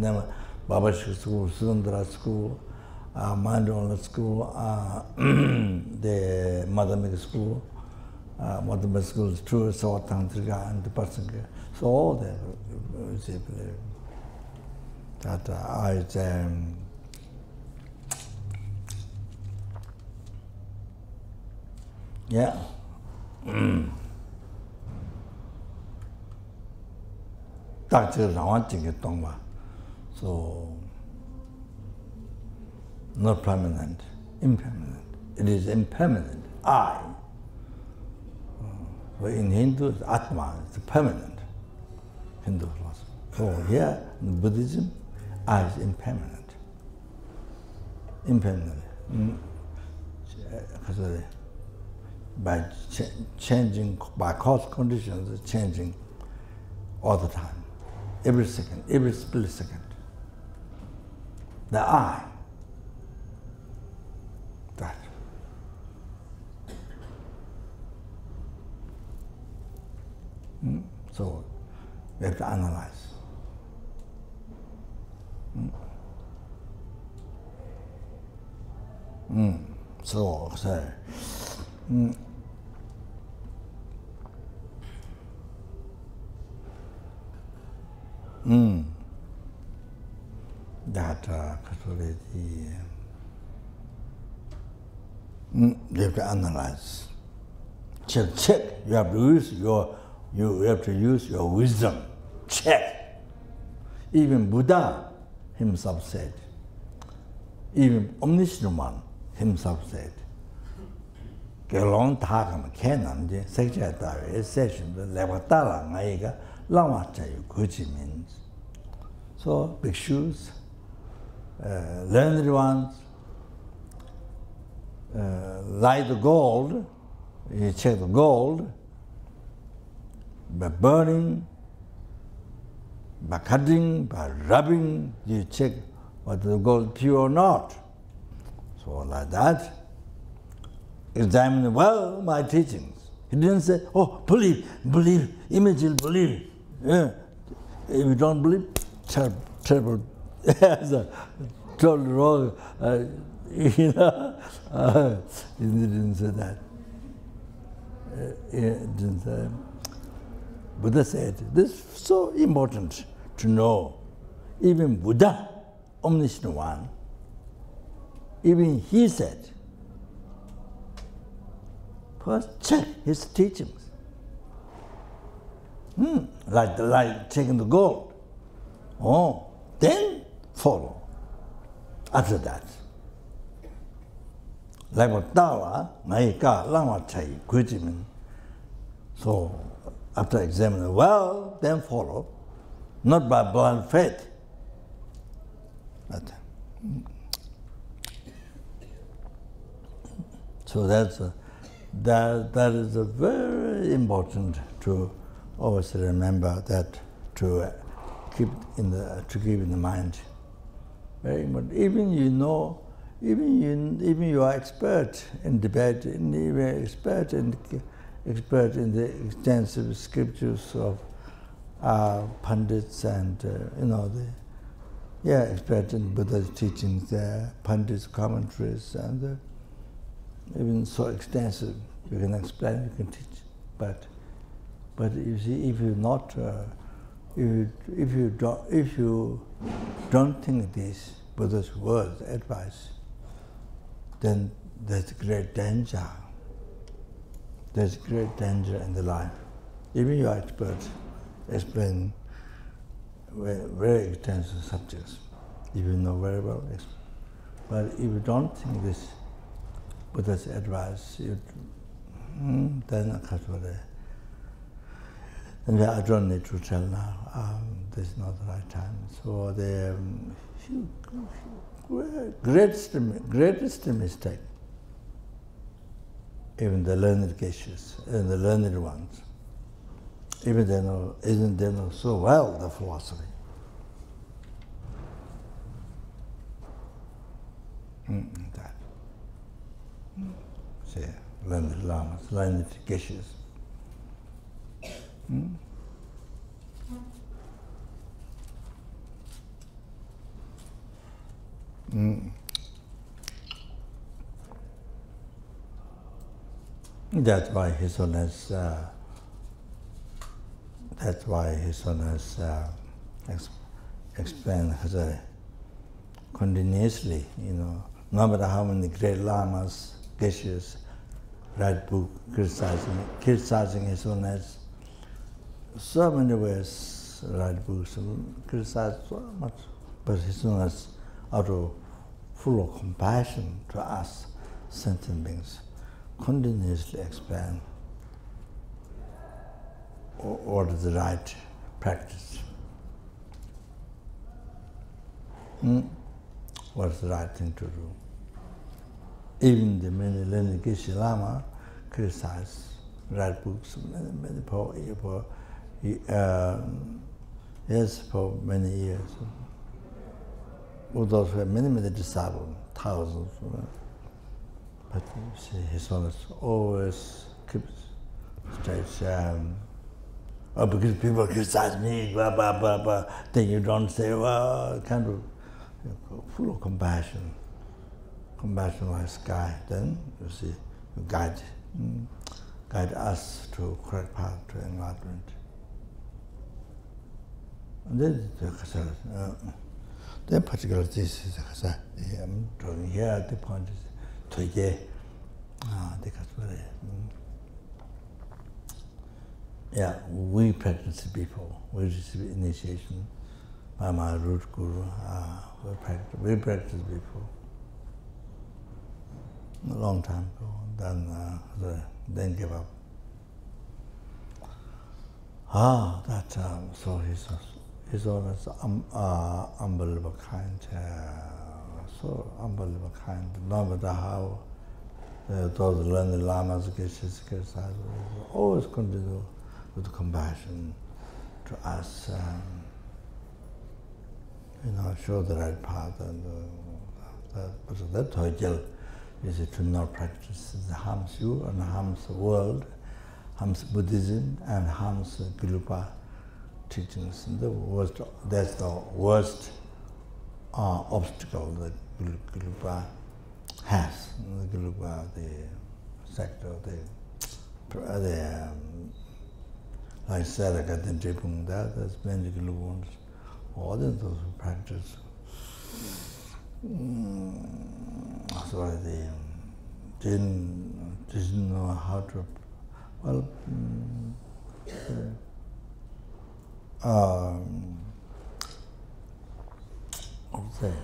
Babaji school, Sundara school, Mandala school, the Madhyamika school, Madhyamika school is true, so Tantrika and the Pasanga. So all that yeah. So, not permanent, impermanent. It is impermanent, I. But in Hindu, it's Atma, it's permanent, Hindu philosophy. So here, in Buddhism, I is impermanent. Impermanent. By changing, by cause conditions, it's changing all the time. Every second, every split second. The I, that. So we have to analyze. So, that you have to analyze. Check. You have to use your wisdom. Check. Even Buddha himself said. Even Omniscient One himself said. Long time canon, secretary session, the Levatala Maiga, Lama Chayu, Gucci means. So bhikshus, learned ones, like the gold, you check the gold by burning, by cutting, by rubbing, you check whether the gold is pure or not. So like that, examine well my teachings. He didn't say, oh, believe, immediately believe. Yeah. If you don't believe, terrible, totally wrong. He didn't say that. He didn't say. Buddha said, this is so important to know. Even Buddha, omniscient one, even he said, first check his teachings. Like checking the gold. Oh, then follow. After that. Like what Dawa, Naika, Lama Chai, Kujimin. So after examining well, then follow. Not by blind faith. But, so that is a very important to always remember that to keep in the mind. Very important. Even you are expert in debate, even expert in the extensive scriptures of pundits and expert in Buddha's teachings, pundits, commentaries, and even so extensive. You can explain, you can teach, but you see, if you don't think this Buddha's words, advice, then there's great danger. There's great danger in the life. Even you are experts, explain very extensive subjects, if you know very well. But if you don't think this Buddha's advice, then I don't need to tell now. This is not the right time. So the greatest mistake, even the learned geshes and the learned ones, even they know so well the philosophy. That. See, learned lamas, learned geshes. That's why His Holiness explained continuously, no matter how many great lamas, geshes, write book criticizing His Holiness, so many ways write books, criticize so much, but His Holiness, out of full of compassion to us sentient beings, continuously explain what is the right practice. What is the right thing to do? Even the many learned Geshe Lama criticize, write books, many for many years. Although for many disciples, thousands. But you see, His Holiness always keeps straight. Because people criticize me, blah, blah, blah, blah, then you don't say, well, kind of full of compassion like sky. Then you see, you guide us to correct path to enlightenment. And then particularly this is I'm drawing here, the point is Choe. Yeah, we practice before. We receive initiation by my root guru. We practice before. A long time ago. Then give up. So His Holiness unbelievable kind. So unbelievable kind. No matter how those learned lamas, geshes, always continue with compassion to us, show the right path. And but that Toijel is to not practice. It harms you and harms the world, harms Buddhism and harms Gelugpa teachings. That's the worst obstacle that Gelugpa has. The Gelugpa, the sector, like Saraka and Jepung, there's many Gelugpas. All those who practice. So they didn't know how to. Well, what's that?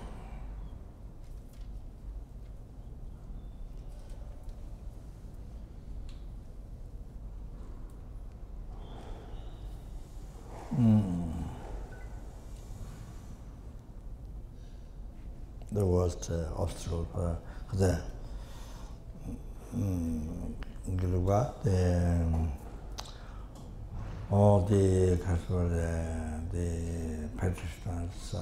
The worst obstacle for the Gelugpa, all the practitioners,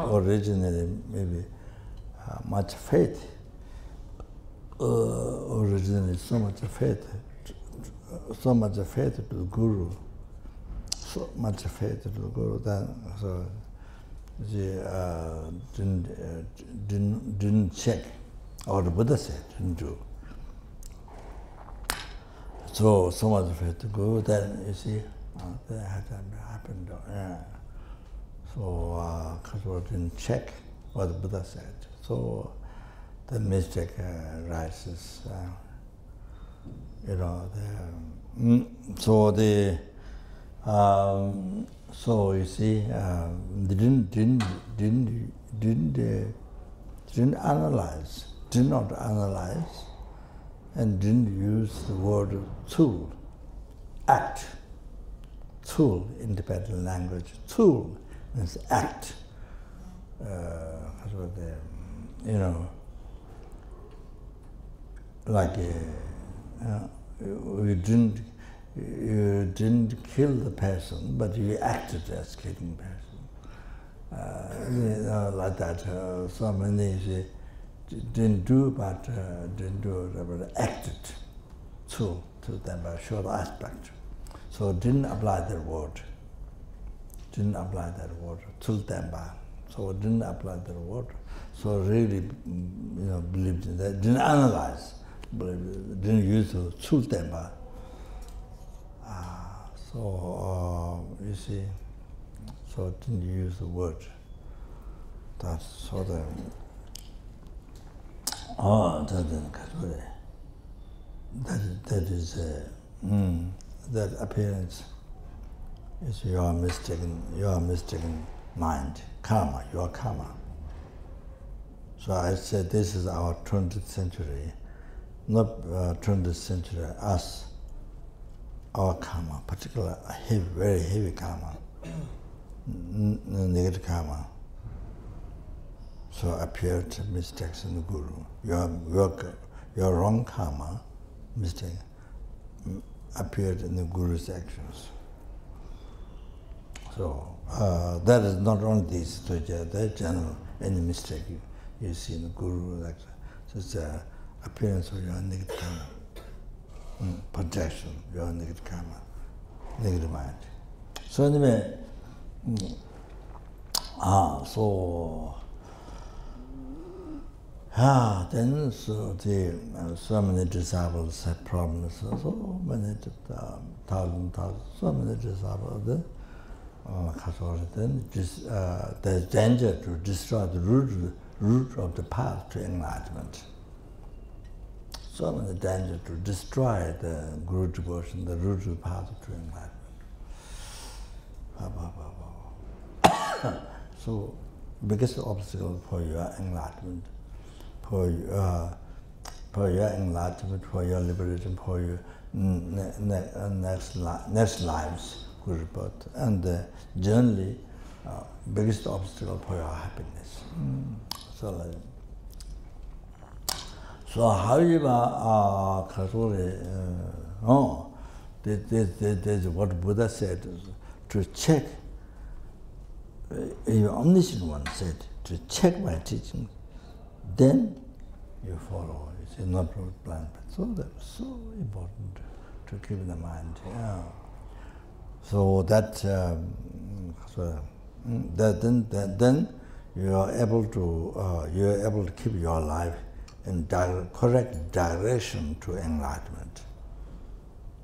originally, maybe much faith. Originally, so much faith to the Guru, so much faith to the Guru. Then, so they didn't check, or the Buddha said didn't do. So much faith to Guru. Then you see, that happened. Yeah. So Khor didn't check what the Buddha said. So the mistake rises. So you see, they didn't analyze, did not analyze, and didn't use the word tool, act. Tool, independent language. Tool means act. Like you didn't kill the person, but you acted as killing person. Like that. So many didn't do, but acted to them, but short aspect. So didn't apply that word. Tul Temba. So didn't apply that word. So really, believed in that. Didn't analyze. Didn't use the Tul Temba. You see, so didn't use the word. That's sort of. That is. That appearance is your mistaken mind, karma, your karma. So I said this is our 20th century, not 20th century, us, our karma, particular heavy, very heavy karma, negative karma. So appeared mistakes in the Guru. Your wrong karma, mistake, appeared in the Guru's actions. So that is not only this, that general, any mistake you see in the Guru, like such appearance of your negative karma, projection, your negative karma, negative mind. So anyway, then so many disciples had problems. So many thousands, so many disciples. Then there's danger to destroy the root of the path to enlightenment. So many danger to destroy the Guru devotion, the root of the path to enlightenment. So biggest obstacle for your enlightenment, for for your enlightenment, for your liberation, for your next lives, and generally, biggest obstacle for your happiness. So however, there's what Buddha said, to check, the omniscient one said, to check my teaching, then you follow. It's not blind. So that's so important to keep in the mind. Yeah. So that, then you are able to keep your life in correct direction to enlightenment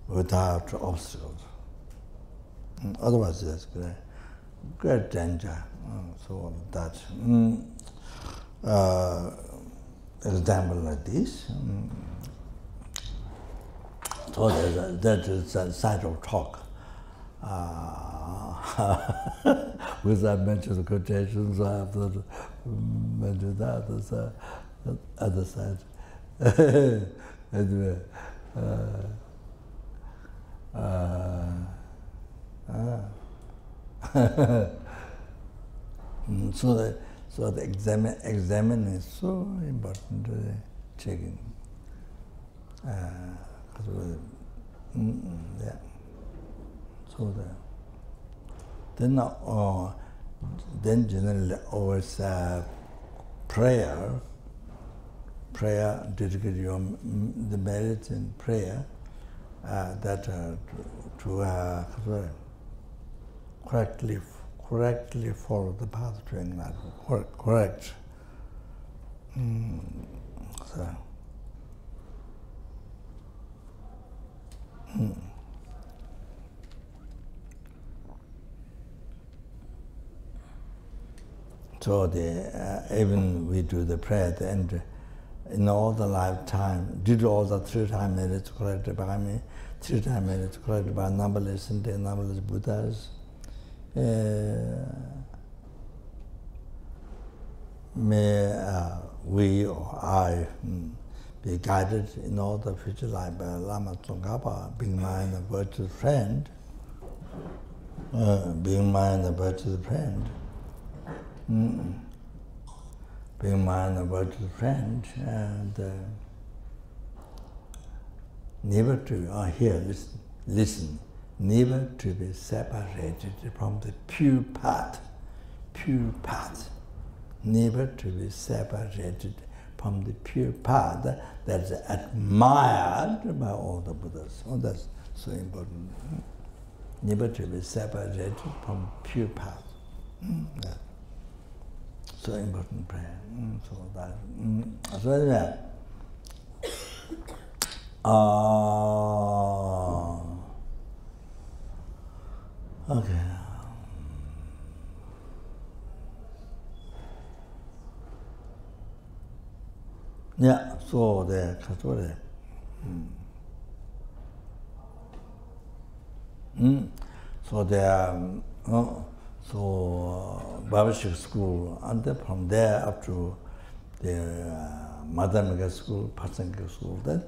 without obstacles. Otherwise, there's great danger. So that example like this. So that is a side of talk. With I mentioned the quotations, I have to mention that other side. Anyway, so the examine is so important. Checking. Yeah. So then generally always prayer, dedicate the merit in prayer that to correctly follow the path to enlightenment. Correct. So even we do the prayer at the end, in all the lifetime, due to all the 3-time merits collected by me, 3-time merits collected by numberless and numberless Buddhas, may we or I be guided in all the future life by Lama Tsong Khapa, being mine a virtuous friend, being mine a virtuous friend, being mine a virtuous friend, and never to, here, listen, never to be separated from the pure path, never to be separated from the pure path that is admired by all the Buddhas. Oh, that's so important. Never to be separated from pure path. Yeah. So important prayer. So that. So that. Okay. Yeah, so the Khor. So the Babashik school, and then from there up to the Madhyamika school, Patsangika school, then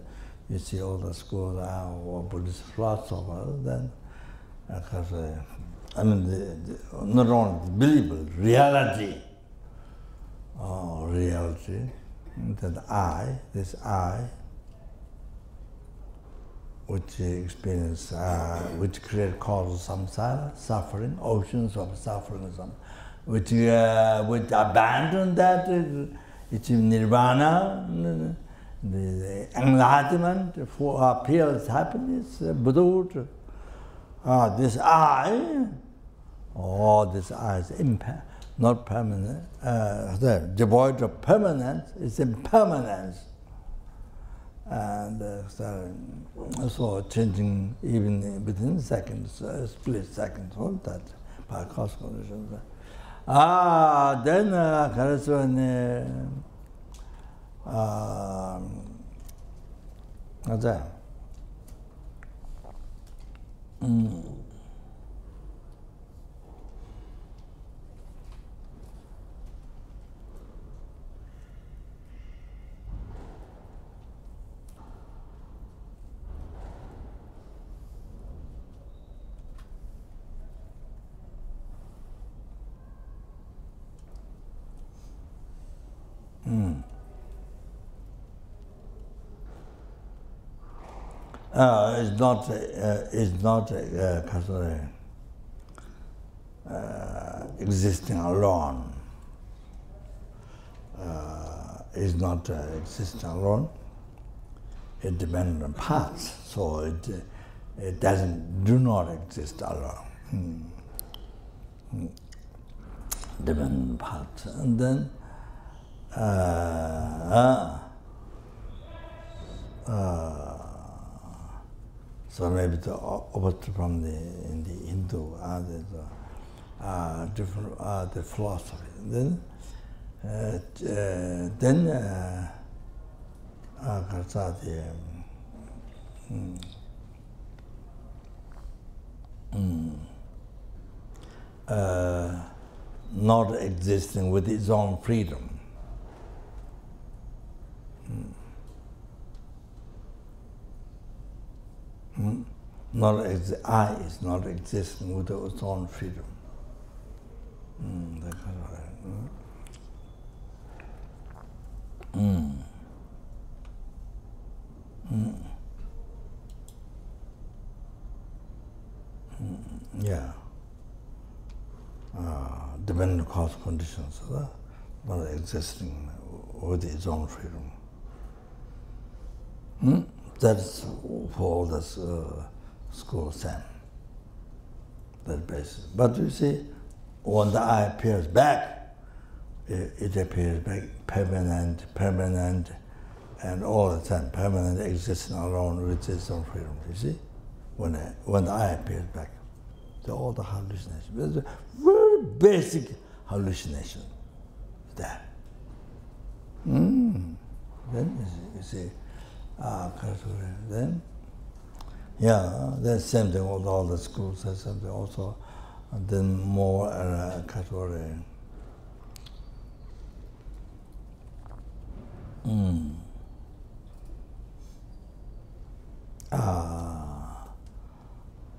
you see all the schools are Buddhist philosophers, then because I mean not only believable, reality, that this I, which experience, which causes samsara, suffering, oceans of suffering, which abandon that, it's nirvana, the enlightenment, for peerless happiness, Buddhahood. This I, this I is not permanent, devoid of permanence, it's impermanence. And so changing even within seconds, split seconds, all that, by cause conditions. Then what's that? It's not existing alone. Is not existing alone. It depends on parts, so it do not exist alone. Depends on parts, and then so maybe the opposite from in the Hindu, different the philosophy. Then not existing with its own freedom. I is not existing with its own freedom. Yeah. Dependent cause conditions, not existing with its own freedom. That's for the school Sam. That basis. But you see, when the I appears back, it appears back permanent, and all the time permanent existing alone with its own freedom. You see, when the I appears back, all the hallucinations. There's a very basic hallucination there. Then you see, then that's same thing with all the schools. That's something also, and then more category.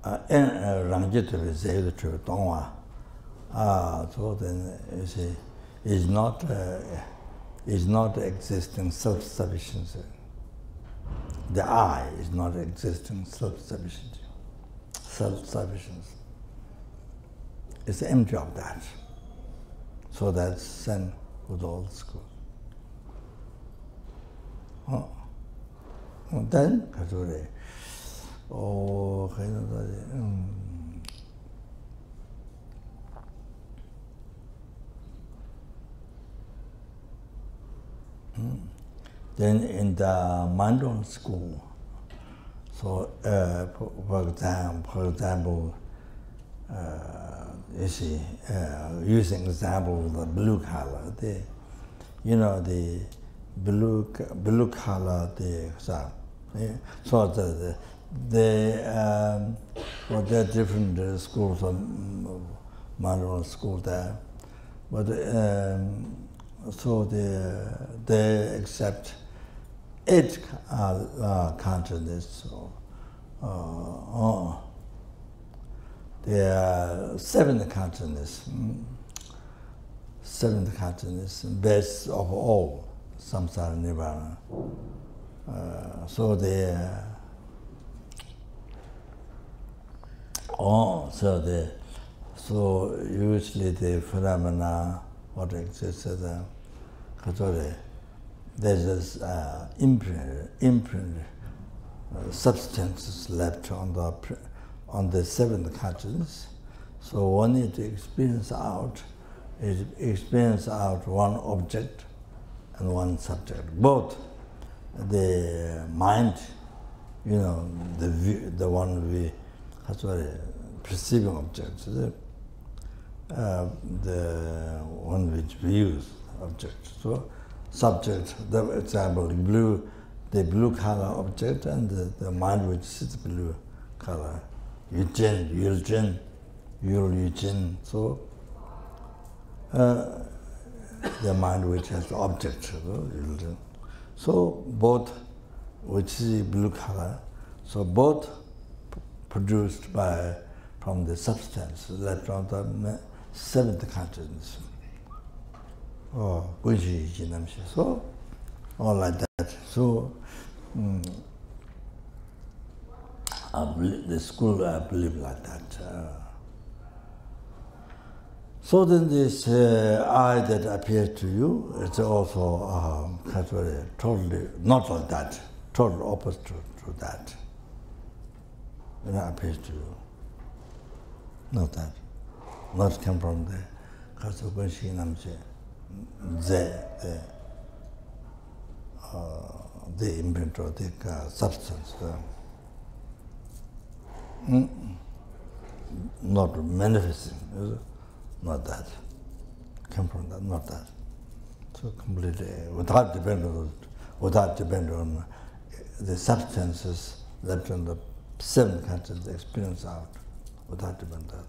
Rangjit say the truth, so then you see, is not existing self-sufficiency. The I is not existing self-sufficiency. Self-sufficiency. It's empty of that. So that's same with all the schools. Then, then in the Mandon school, so for example, you see, using example the blue color, the blue color, so there are different schools of Mandon school there, but so they accept 8 consciousness. There are 7 consciousness. 7th consciousness, base of all, samsara nirvana. So usually the phenomena what exists there's this imprint substances left on the 7th consciousness. So one need to experience out one object and one subject. Both the mind, the one we perceiving objects, the one which views objects. So subject, the example, the blue color object, and the mind which is blue color. Yul Yujin. So the mind which has the object. So both which is blue color. So both produced from the substance left on the 7th consciousness. So all like that. So the school, I believe like that. So then this I that appears to you, it's also totally not like that, total opposite to that. When it appears to you, not that, not come from the the imprint of the substance. Not manifesting, not that. Come from that, not that. So completely, without depending on the substances that in the seven countries experience out, without depending on that.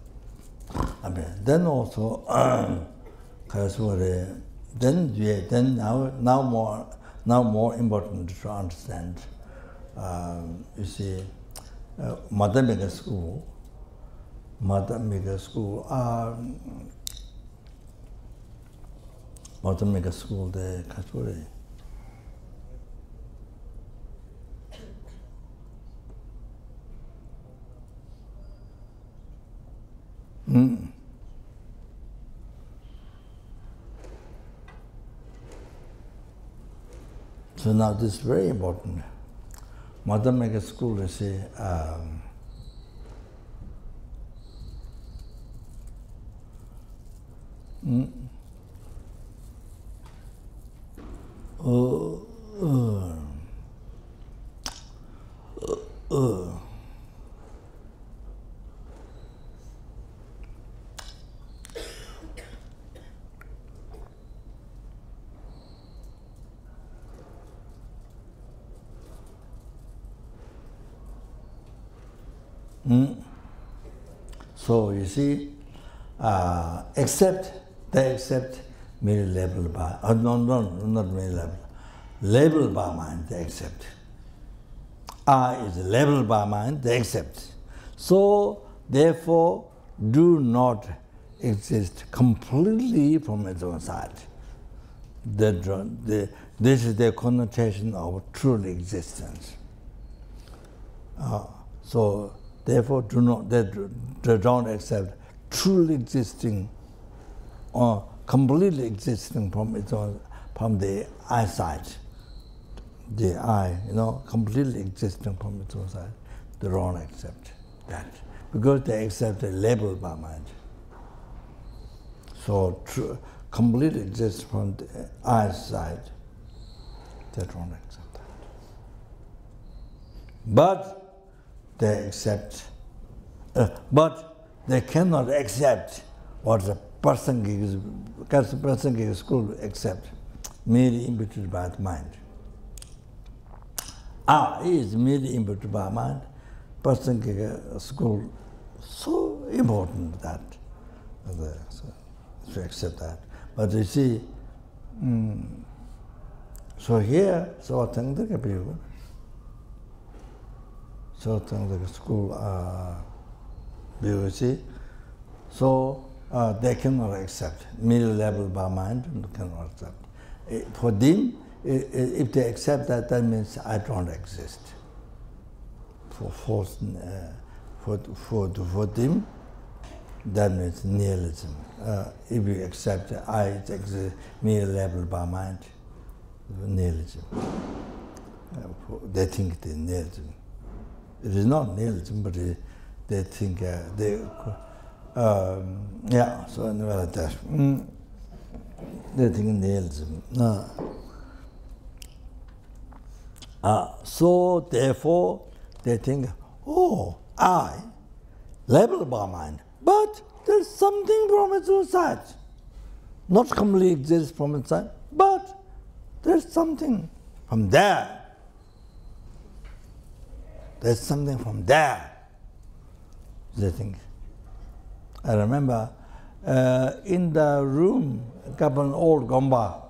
I mean, then also, then now more important to understand. You see, Mother Mega School, Mother Mega School, the Kasuri. So now this is very important. Mother Mega School, you see, So you see, they accept merely labeled by, not merely labeled, labeled by mind, they accept. I is labeled by mind, they accept. So, therefore, do not exist completely from its own side. This is the connotation of true existence. So, therefore, they don't accept truly existing or completely existing from its own, from the eyesight. The eye, completely existing from its own side. They don't accept that because they accept a label by mind. So, completely exists from the eyesight. They don't accept that. But they accept, but they cannot accept what the person school accept, merely imputed by the mind. Is merely imputed by mind. Person school so important that to accept that. But you see, so here, so I think the people. So the school, you see, so they cannot accept merely labeled by mind. Cannot accept. For them, if they accept that, that means I don't exist. For them, that means nihilism. If you accept I exist merely labeled by mind, nihilism. They think it's nihilism. It is not nihilism, but they think so anyway like that. They think nihilism. So therefore, they think, I, labeled by mind, but there's something from its own side. Not completely exists from its side, but there's something from there. There's something from there, they think. I remember in the room, an old gomba,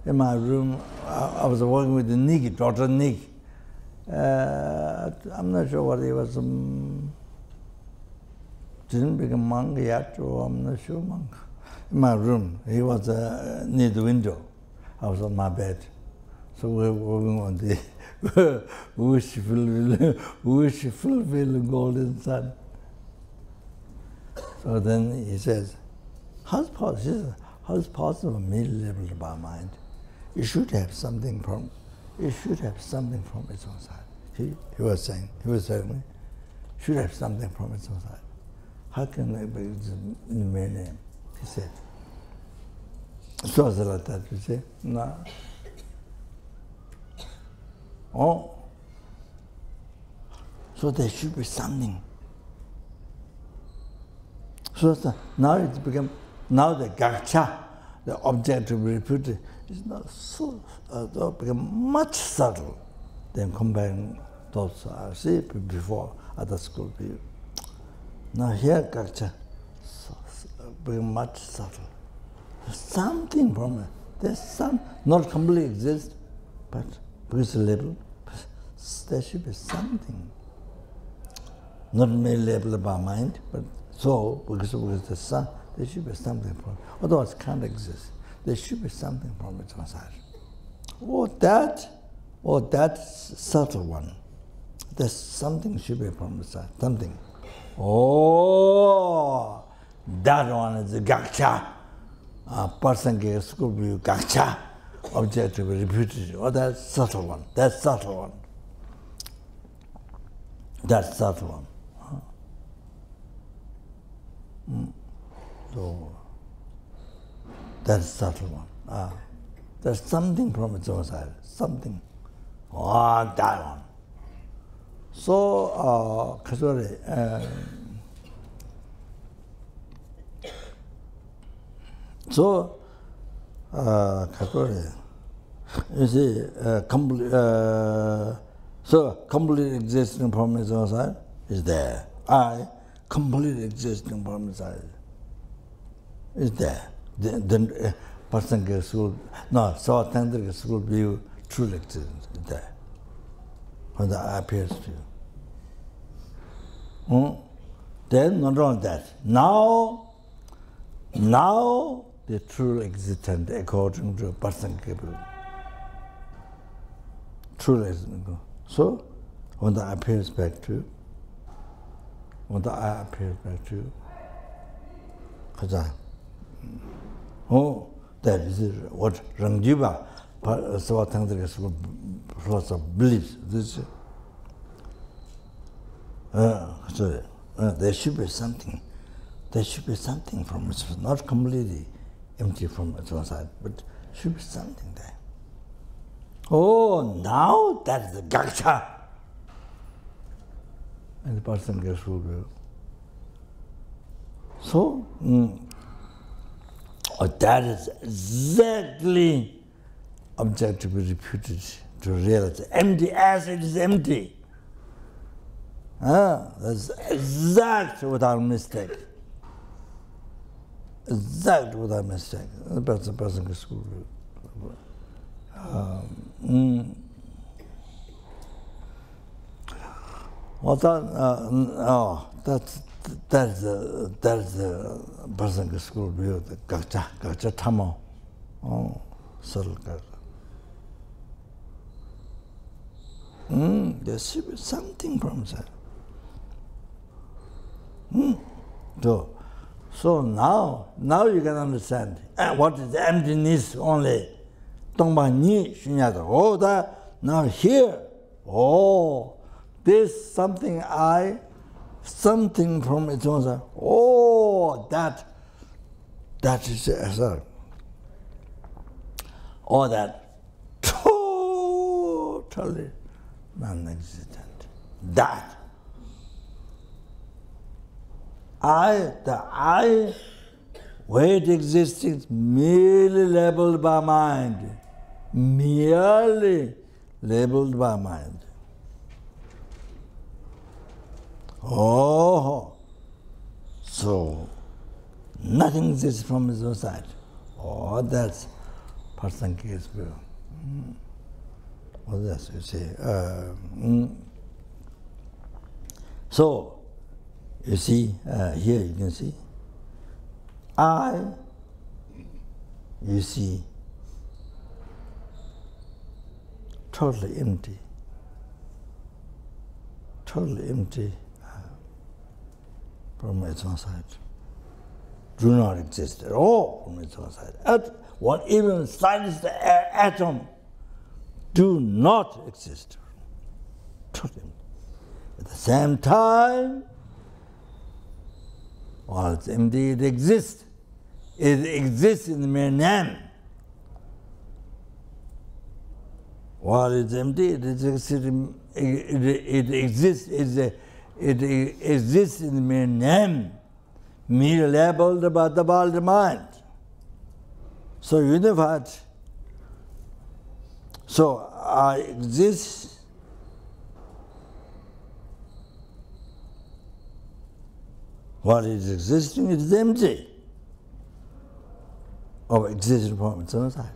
in my room, I was working with the Nig, Dr. Nig. I'm not sure what he was, didn't become monk yet, or I'm not sure monk. In my room, he was near the window. I was on my bed. So we were working wish fulfill golden sun. So then he says, how's possible mid-level by mind? You should have something from its own side. He was telling me, should have something from its own side. How can I be in the main name? He said. So it's like that, you say, no. Oh. So there should be something. So now it's become, now the gacha, the object to be repeated, is not so, become much subtle than comparing those I see before at the school view. Now here gacha, become much subtle. Something from it. There's some, not completely exist, but because the label, there should be something. Not merely labeled by mind, but so, because the sun, there should be something from it. Otherwise it can't exist. There should be something from its own side. Or that subtle one. There's something should be from its side. Something. Oh, that one is the gacha. Person gets school view gacha. Object to be repeated. Or that subtle one. That subtle one. That subtle one. So that's subtle one. There's something from its own side. Something. Oh, that one. So, you see, complete existing from its own side is there. I, complete existing from its side is there. The person gets school, no, so tantric school view, true existence is there. When the eye appears to you. Then, not only that, now the true existence according to a person capable. True existence. So, when the eye appears back to you, that is what Rangjiva, Savatangdrika school philosopher believes. This, there should be something. There should be something from it, not completely empty from its own side, but should be something there. Oh, now that's the gacha. And the person gets ruled. So, that is exactly object to be reputed to realize. Empty as it is empty. That's exact without mistake. Exact without mistake. The person gets ruled. That's the person school view, the gacha tamo. Oh, subtle gacha. There should be something from that. So now you can understand what is emptiness only. Oh, that now here. Oh, this something something from its own side. Oh, that is or that totally non-existent. That the I, where it exists, is merely labeled by mind. Merely labeled by mind. Oh, so nothing exists from his own side. Oh, that's person case view. What else you say? So, you see, here you can see, you see, totally empty. totally empty from its own side. Do not exist at all from its own side. At one even slightest atom do not exist. Totally empty. At the same time, while it's empty, it exists. It exists in the mere name. While it's empty, it exists in the mere name, mere labeled by the mind. So unified. So I exist while it is existing, it is empty of existing from its own side.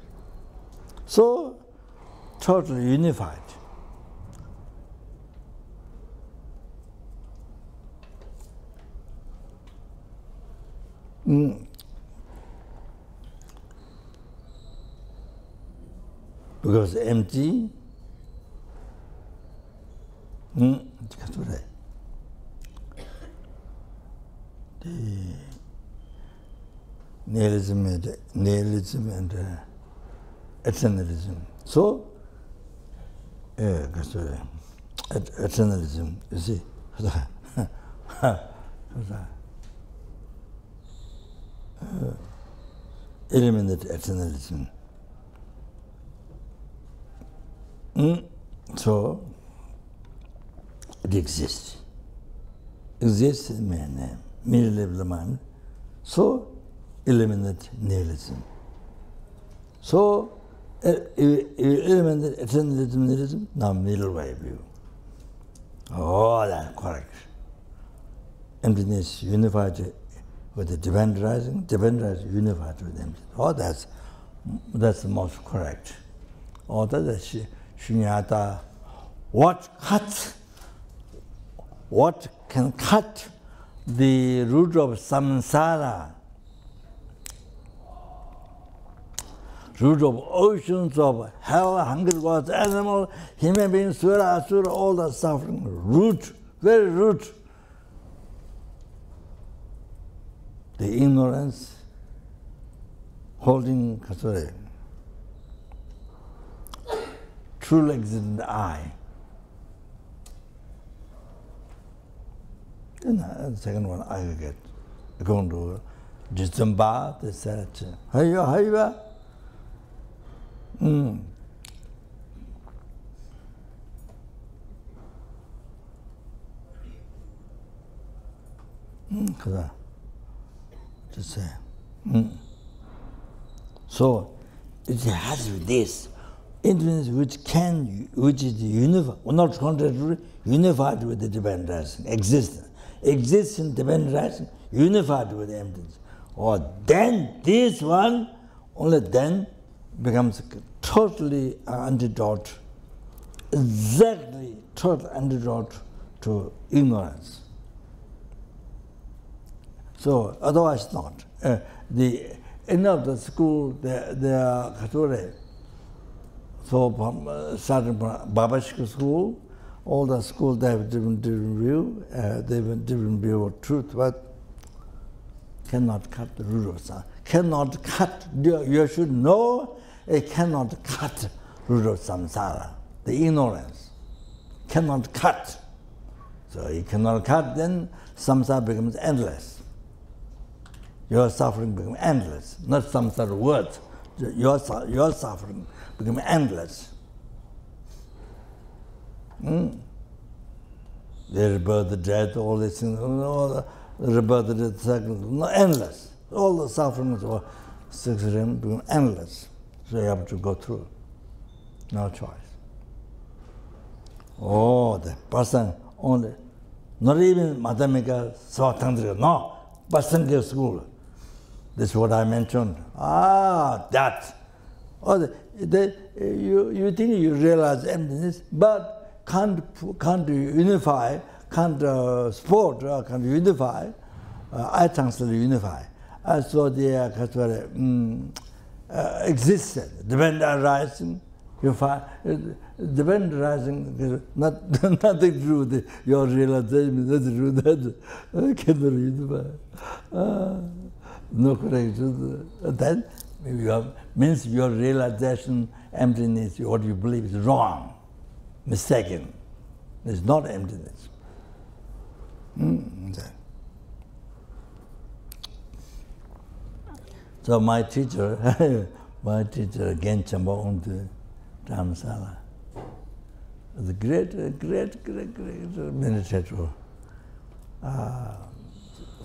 So totally unified. Because empty, the nihilism and eternalism. So, eternalism, you see, eliminate eternalism. So, it exists. Exists in mere name, mere level of mind. So, eliminate nihilism. So, eliminate eternalism, nihilism, now middle way view. Oh, that's correct. Emptiness unified with the divine rising unified with emptiness. Oh, that's the most correct. Oh, that's shunyata. What can cut the root of samsara, root of oceans of hell, hunger, gods, animal, human beings, sura, asura, all that suffering, root, very root. The ignorance holding truly existent I. Then the second one, aggregate. Going to Jitsamba, they said, Hayya. Just say. So it has this influence which is unified, not contradictory, unified with the divine rising, exists in divine rising, unified with the emptiness. Or then this one, only then becomes totally antidote, exactly total antidote to ignorance. So otherwise not. The end of the school, they are Khature. So starting from Babashka school, all the schools they have different view. They have different view of truth, but cannot cut the root of samsara. Cannot cut. You should know it cannot cut root of samsara. The ignorance cannot cut. So it cannot cut. Then samsara becomes endless. Your suffering becomes endless. Not samsara words. Your suffering becomes endless. The rebirth, the death, all these things, all the rebirth, the death, cycle, endless. All the sufferings of six realms become endless. So you have to go through. No choice. Oh, the person only, not even Madhyamika, Svatantrika, no, Pasankhya school. This is what I mentioned. That. Oh, you think you realize emptiness, but can't unify, can't support, can't unify, items unify. So they existed, depend arising, you find Depend rising, nothing to do with your realization, nothing to do with that. Can't read, no correction. That means your realization, emptiness, what you believe is wrong, mistaken. It's not emptiness. So my teacher, again, Chambon Dharamsala, the great meditator.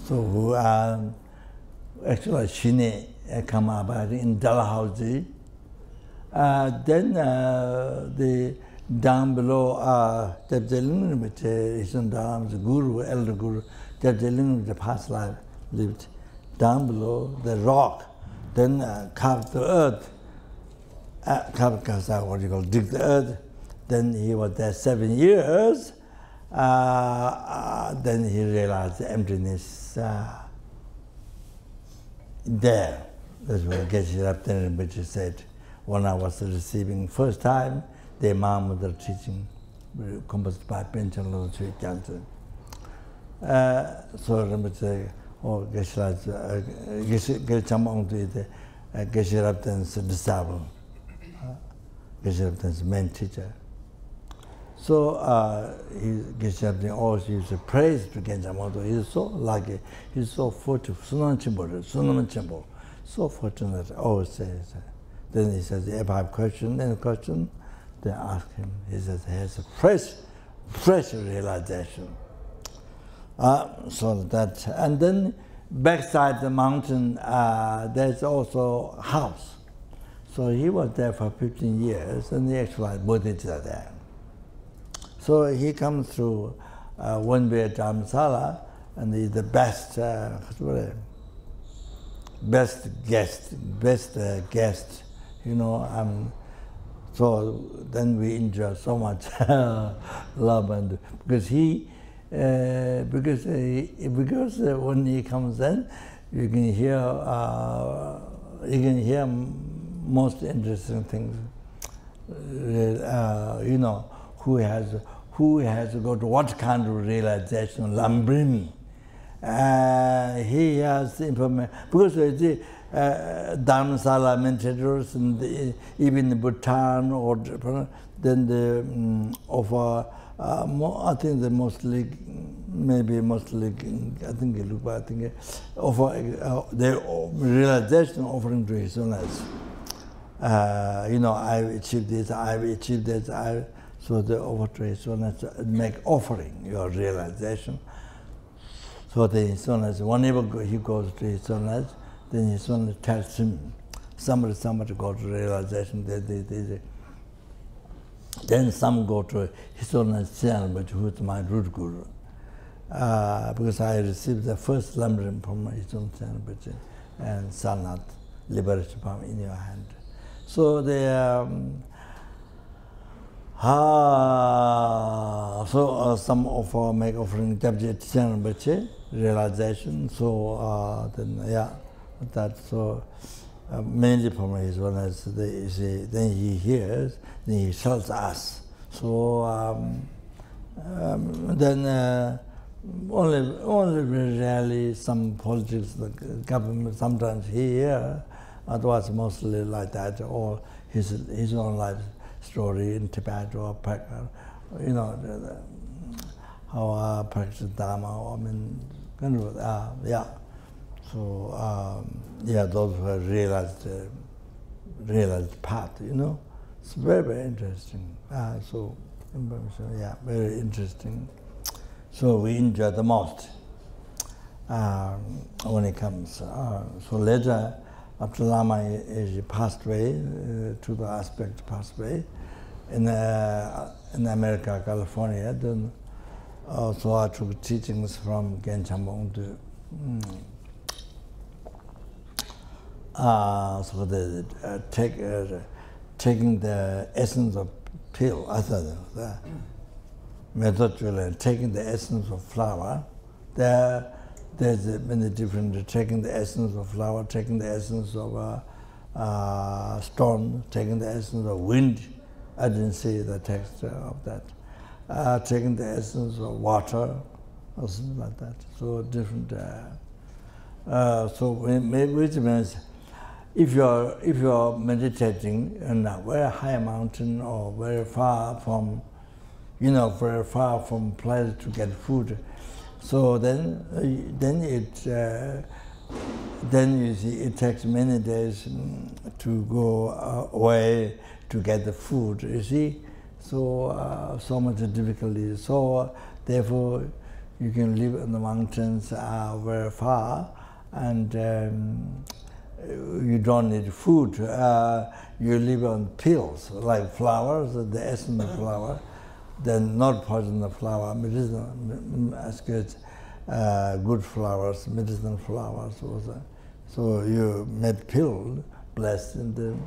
So who actually Shine come about in Dalhousie. Then the down below Kyabje Lama Zopa Rinpoche, his own Dharam's guru, elder guru, Kyabje Lama Zopa Rinpoche, the past life lived down below the rock. Then carved the earth, what you call dig the earth. Then he was there 7 years. Then he realized the emptiness there. That's what Geshe Rabten Rinpoche said. When I was receiving first time the Imam of the teaching, composed by Panchen Lord Sri Kyanchen. So Rinpoche, or Geshe Chamong to the Geshe Rabten's disciple, Geshe Rabten's main teacher. So Geshe Rabten always used to praise to Geshe Chamong. He's so lucky, he's so fortunate, Sunam Chimbo, so fortunate, always says. Then he says, if I have any question, then ask him. He says, he has a fresh realization. So that, and then backside the mountain, there's also a house. So he was there for 15 years, and he actually Bodhicitta there. So he comes through one-way Dharamsala, and he's the best guest. You know, so then we enjoy so much love, and because when he comes in, you can hear most interesting things. You know, who has got what kind of realization, Lambrimi. He has information because the Dharamsala meditators and even in Bhutan or then the I think the mostly I think their realization offering to his owners. You know, I've achieved this, so the offer to his owners make offering your realization. So the his owners, whenever he goes to his owners, then his owner tells him, somebody got to realization that then some go to his owner's Rinpoche, who is my root guru. Because I received the first lamrim from his own Rinpoche and Sanat, liberation palm in your hand. So they some of our make offering Kyabje Rinpoche realization. So then that's so mainly from his owners. Then he hears, then he tells us. So then only really some politics, the government sometimes here, otherwise mostly like that, or his own life story in Tibet or you know, how I practice Dharma. I mean, kind of, yeah. So yeah, those who realized path, you know, it's very interesting. So yeah, very interesting. So we enjoy the most when it comes. So later, after Lama is passed away, to the aspect passed away in America, California. Then also I took teachings from Genchambong to. So the taking the essence of pill, I thought the method taking the essence of flower. There's many different, taking the essence of flower, taking the essence of stone, taking the essence of wind, I didn't see the text of that. Taking the essence of water or something like that. So different. Which means if you're meditating in a very high mountain or very far from, very far from place to get food, so then you see it takes many days to go away to get the food. You see, so much difficulty. So therefore, you can live in the mountains very far, and you don't need food. You live on pills like flowers, the essence of flower, then not poison the flower, medicinal, as good. Good flowers, medicinal flowers. So you made pill, blessed, and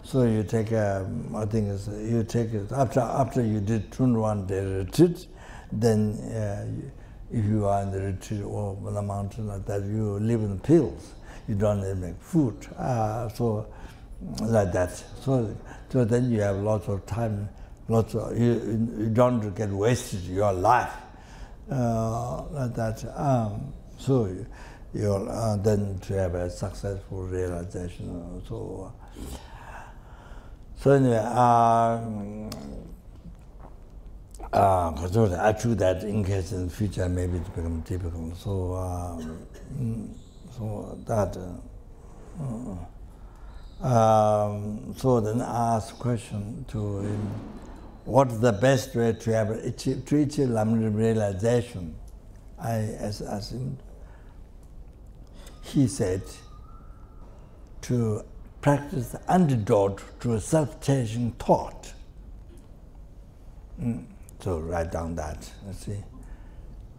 so you take I think you take it after you did 21 day retreat. Then if you are in the retreat or on the mountain like that, you live in pills. You don't need to make food. So like that. So then you have lots of time. You don't get wasted your life. Like that. So you'll then to have a successful realization. So anyway, I choose that in case in the future maybe it become difficult. So that. So then I ask question to him. What's the best way to achieve Lam realization? I asked him. He said, to practice the antidote to a self-chasing thought. So write down that, you see.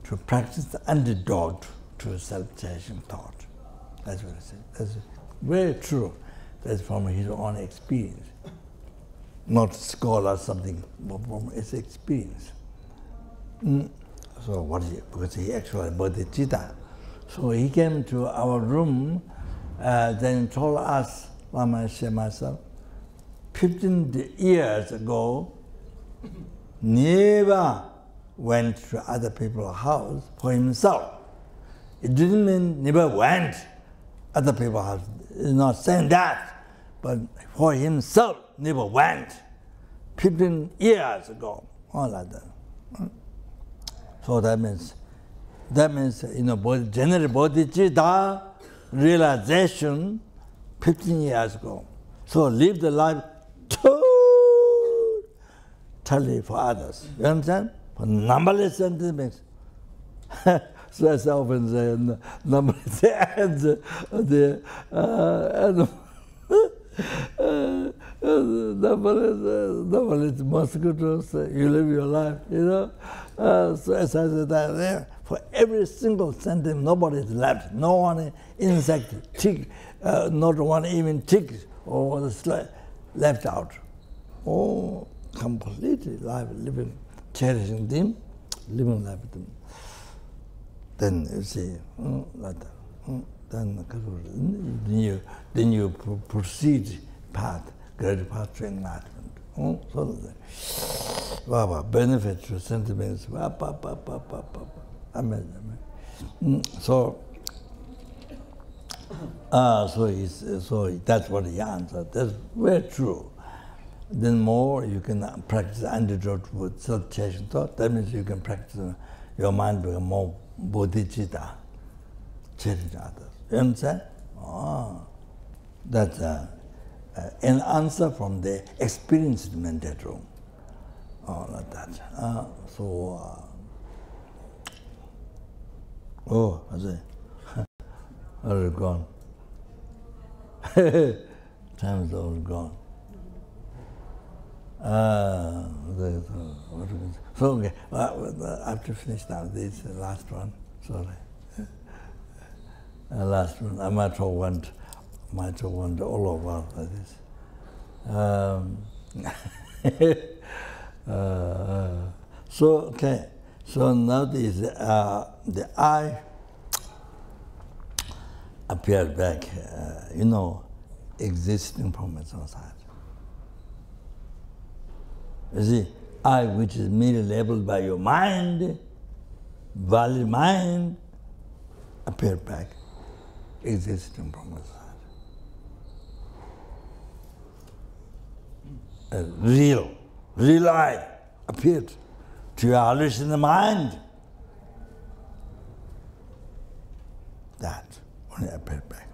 To practice the antidote to a self-chasing thought. That's what I said. That's very true. That's from his own experience. Not scholar or something, but from his experience. So because he actually bodhicitta. So he came to our room, then told us, Lama and myself, 15 years ago, never went to other people's house for himself. It didn't mean never went other people's house. It's not saying that, but for himself, never went. 15 years ago, all like that. So that means, general bodhicitta realization 15 years ago. So live the life totally for others. You understand? For numberless sentiments. So as I often say, numberless and numberless mosquitoes, you live your life, So as I said, there, for every single sentence, nobody is left. No one insect, tick, not one even tick or left out. Oh, completely life, living, cherishing them, living life with them. Then you see, like that. Then you proceed path, great path to enlightenment. So benefit to sentiments. Amen. So that's what he answered. That's very true. Then more you can practice antidote with self-chasing thought. That means you can practice your mind become more bodhicitta, chasing others. You understand? That's an answer from the experienced meditator. Like that. I say, already gone. Time is all gone. So okay, I have to finish now. This is the last one. Sorry. Last one. I might have want all over like this. So now the I appeared back, existing from its own side. You see, I, which is merely labeled by your mind, valid mind, appeared back, existing from inside. A real I appeared to your hallucinating mind. That only appeared back.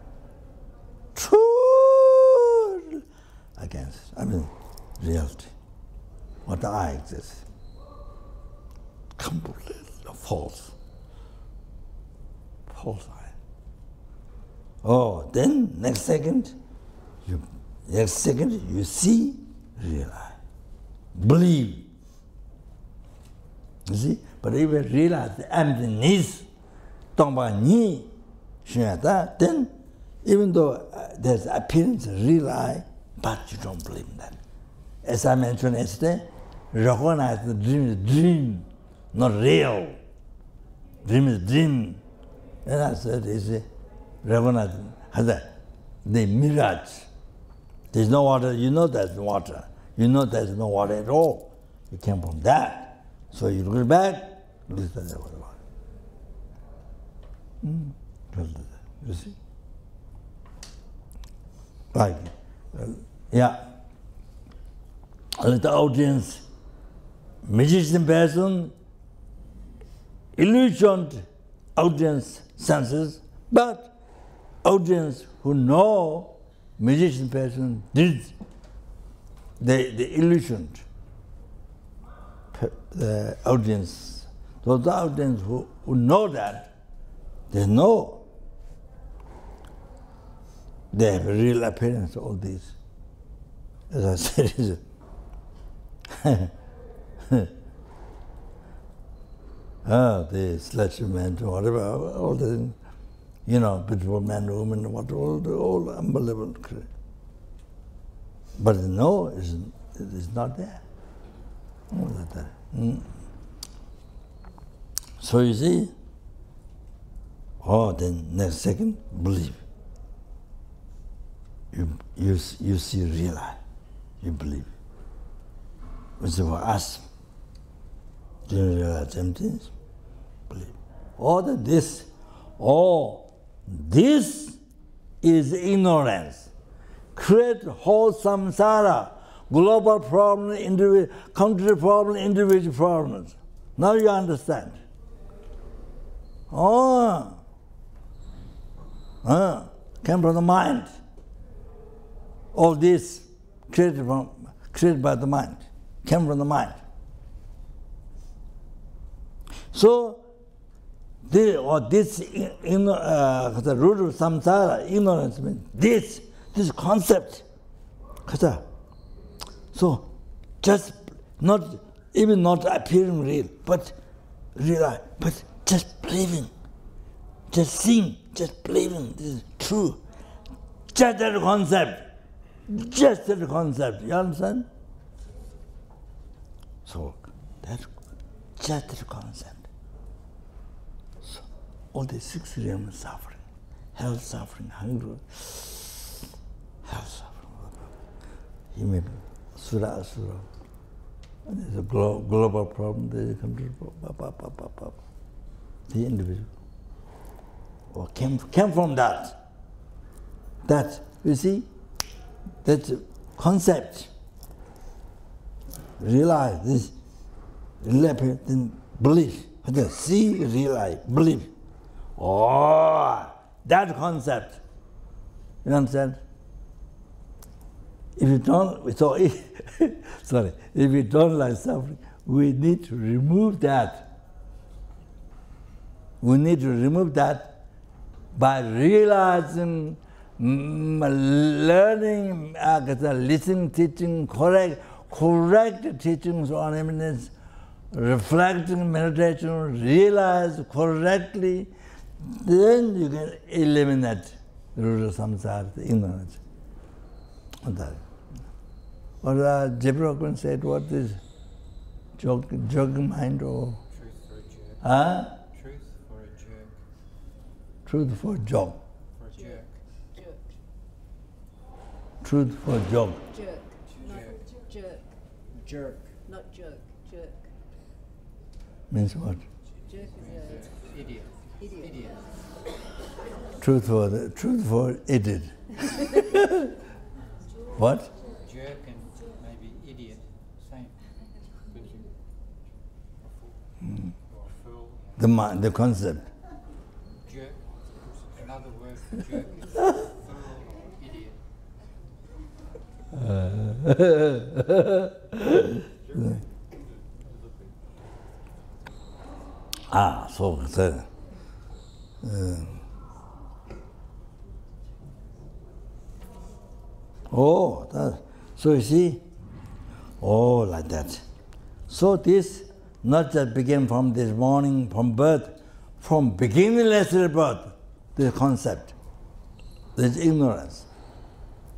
True against, reality. What I exist. Completely false. False I. Oh, then next second you see real I. Believe. You see? But if you realize the emptiness, then even though there's appearance of real I, but you don't believe in that. As I mentioned yesterday, recognize the dream is dream, not real. Dream is dream. And I said, recognize the mirage. There's no water, you know there's water. You know there's no water at all. You came from that. So you look back, look at the water. You see? Like, the audience, magician person, illusioned audience senses, but audience who know magician person did the illusion. The audience, those audience who know that, they know they have a real appearance, all these. As I said, the sledge man, whatever, all the, beautiful man, woman, what, all unbelievable. But no, it's not there. So you see, then next second, believe. You see real I, you believe. Which is for us, do you realize emptiness? Believe. This is ignorance. Create whole samsara, global problem, country problem, individual problems. Now you understand. Came from the mind. All this created by the mind, came from the mind. So, the root of samsara, ignorance means this concept. So, just not appearing real, but real, but just believing, just seeing, just believing this is true. Just that concept. Just that concept, you understand? So, that's just that concept. So, all the 6 realms suffering, health suffering, hunger, health suffering, he may be sura asura. And there's a global problem, there's a country problem, the individual. Or came from that. That, you see? That concept, realize this, then believe. See, realize, believe. That concept. You understand? If you don't, if you don't like suffering, we need to remove that. We need to remove that by realizing, learning, listening, teaching, correct teachings on eminence, reflecting, meditation, realize correctly, then you can eliminate the root of samsara, the ignorance. What Jebroken said, what is joking mind or? Truth for a joke. Truth for joke. Jerk. not jerk. Jerk. Means what? Jerk is a Idiot. idiot. Truthful idiot. What? Jerk and maybe idiot. Same. Or fool. The concept. Jerk. Another word for jerk is fool or idiot. So. So you see, like that. So this not just began from this morning, from birth, from beginningless birth, this concept, this ignorance.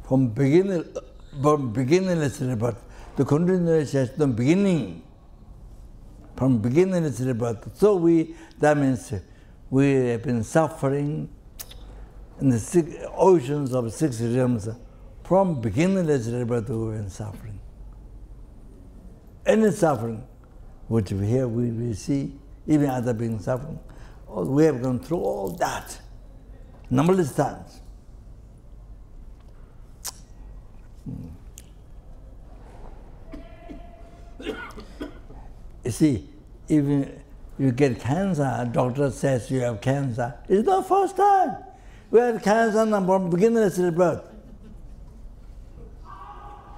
From beginningless birth, the continuation is the beginning. From beginningless birth. So that means we have been suffering in the oceans of 6 realms. From beginningless birth, we've been suffering. Any suffering, which here we see, even other beings suffering, we have gone through all that numberless times. You see, even you get cancer, doctor says you have cancer. It's not first time. We had cancer from beginningless birth.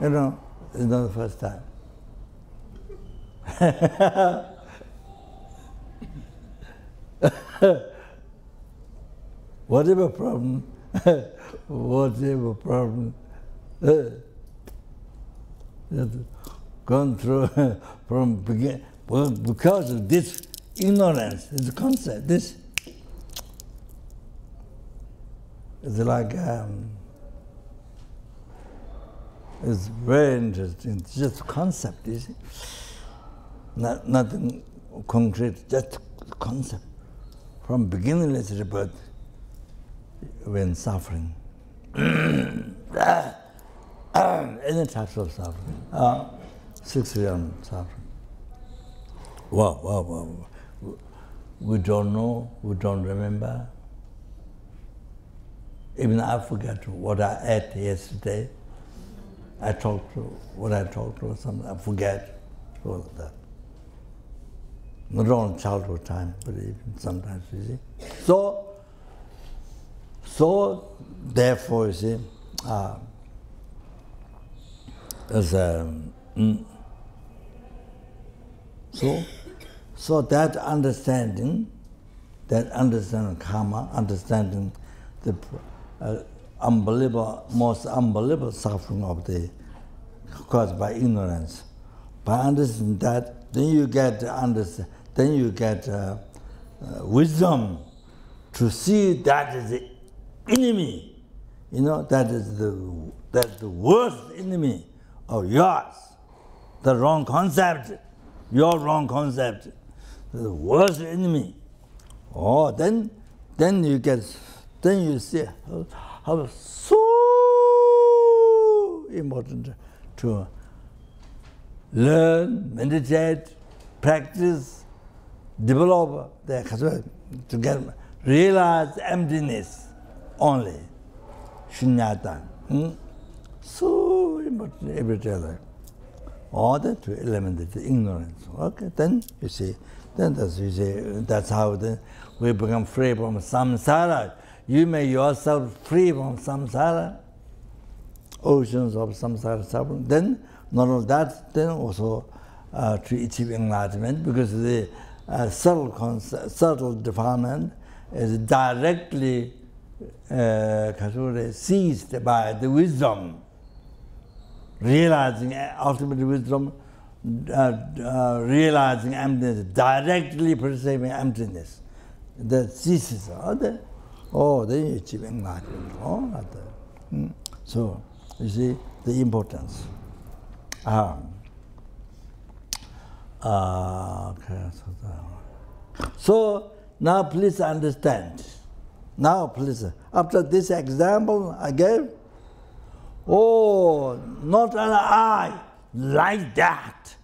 You know, it's not the first time. Whatever problem, gone through from begin. Well, because of this ignorance, this concept, this is like it's very interesting. It's just a concept, you see. Nothing concrete, just concept. From beginningless birth, when suffering, any types of suffering, 6 realm suffering. Wow. We don't know, we don't remember. Even I forget what I ate yesterday. I talked to something, I forget all of that. Not only childhood time, but even sometimes, you see. So therefore, you see, so that understanding karma, understanding the most unbelievable suffering of the caused by ignorance. By understanding that, then you get wisdom to see that is the enemy. You know, that's the worst enemy of yours. The wrong concept, your wrong concept, the worst enemy. Then you see how so important to learn, meditate, practice, develop to realize emptiness only. Shunyata. So important every day. All the 2 elements, the ignorance. Okay, then you see, that's how we become free from samsara. You make yourself free from samsara, oceans of samsara suffering. Then, not only that, then also to achieve enlightenment, because the subtle defilement is directly seized by the wisdom. Realizing ultimate wisdom, realizing emptiness, directly perceiving emptiness. That ceases. Then you achieve enlightenment. So, you see the importance. So, now please understand. After this example I gave, not an eye like that.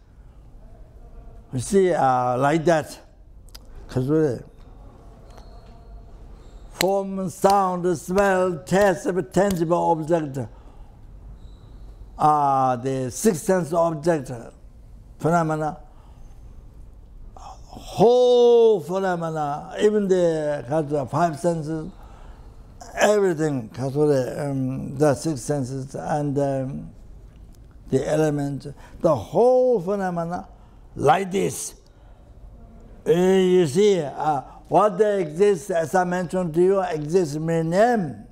You see, like that. Form, sound, smell, taste of a tangible object are the sixth sense object phenomena. Whole phenomena, even the five senses, everything, the six senses and the elements, the whole phenomena, like this. You see, what they exist, as I mentioned to you, exists mere name.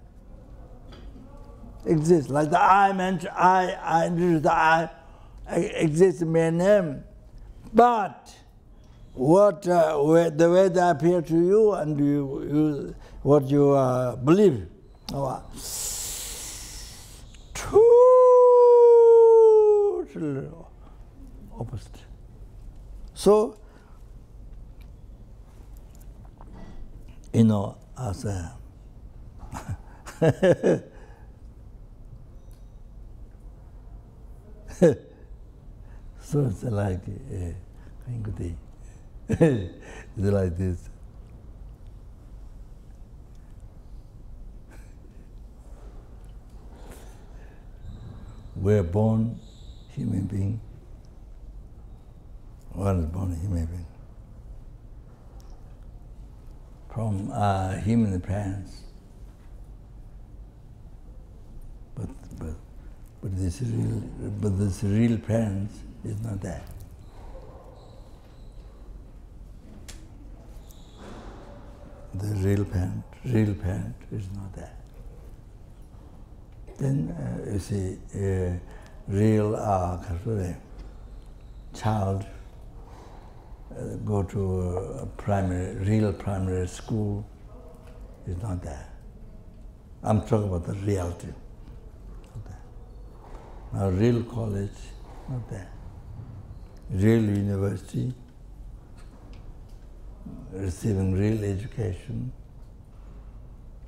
Exists, like the eye mentioned, I introduced the eye, exists mere name. But the way they appear to you and what you believe, totally opposite. So, as a so it's like it's like this. We're born human being. One is born a human being. From human parents. But this real parents is not there. The real parent is not there. Then you see, real child go to real primary school is not there. I'm talking about the reality. Not there. Now real college, not there. Real university, receiving real education,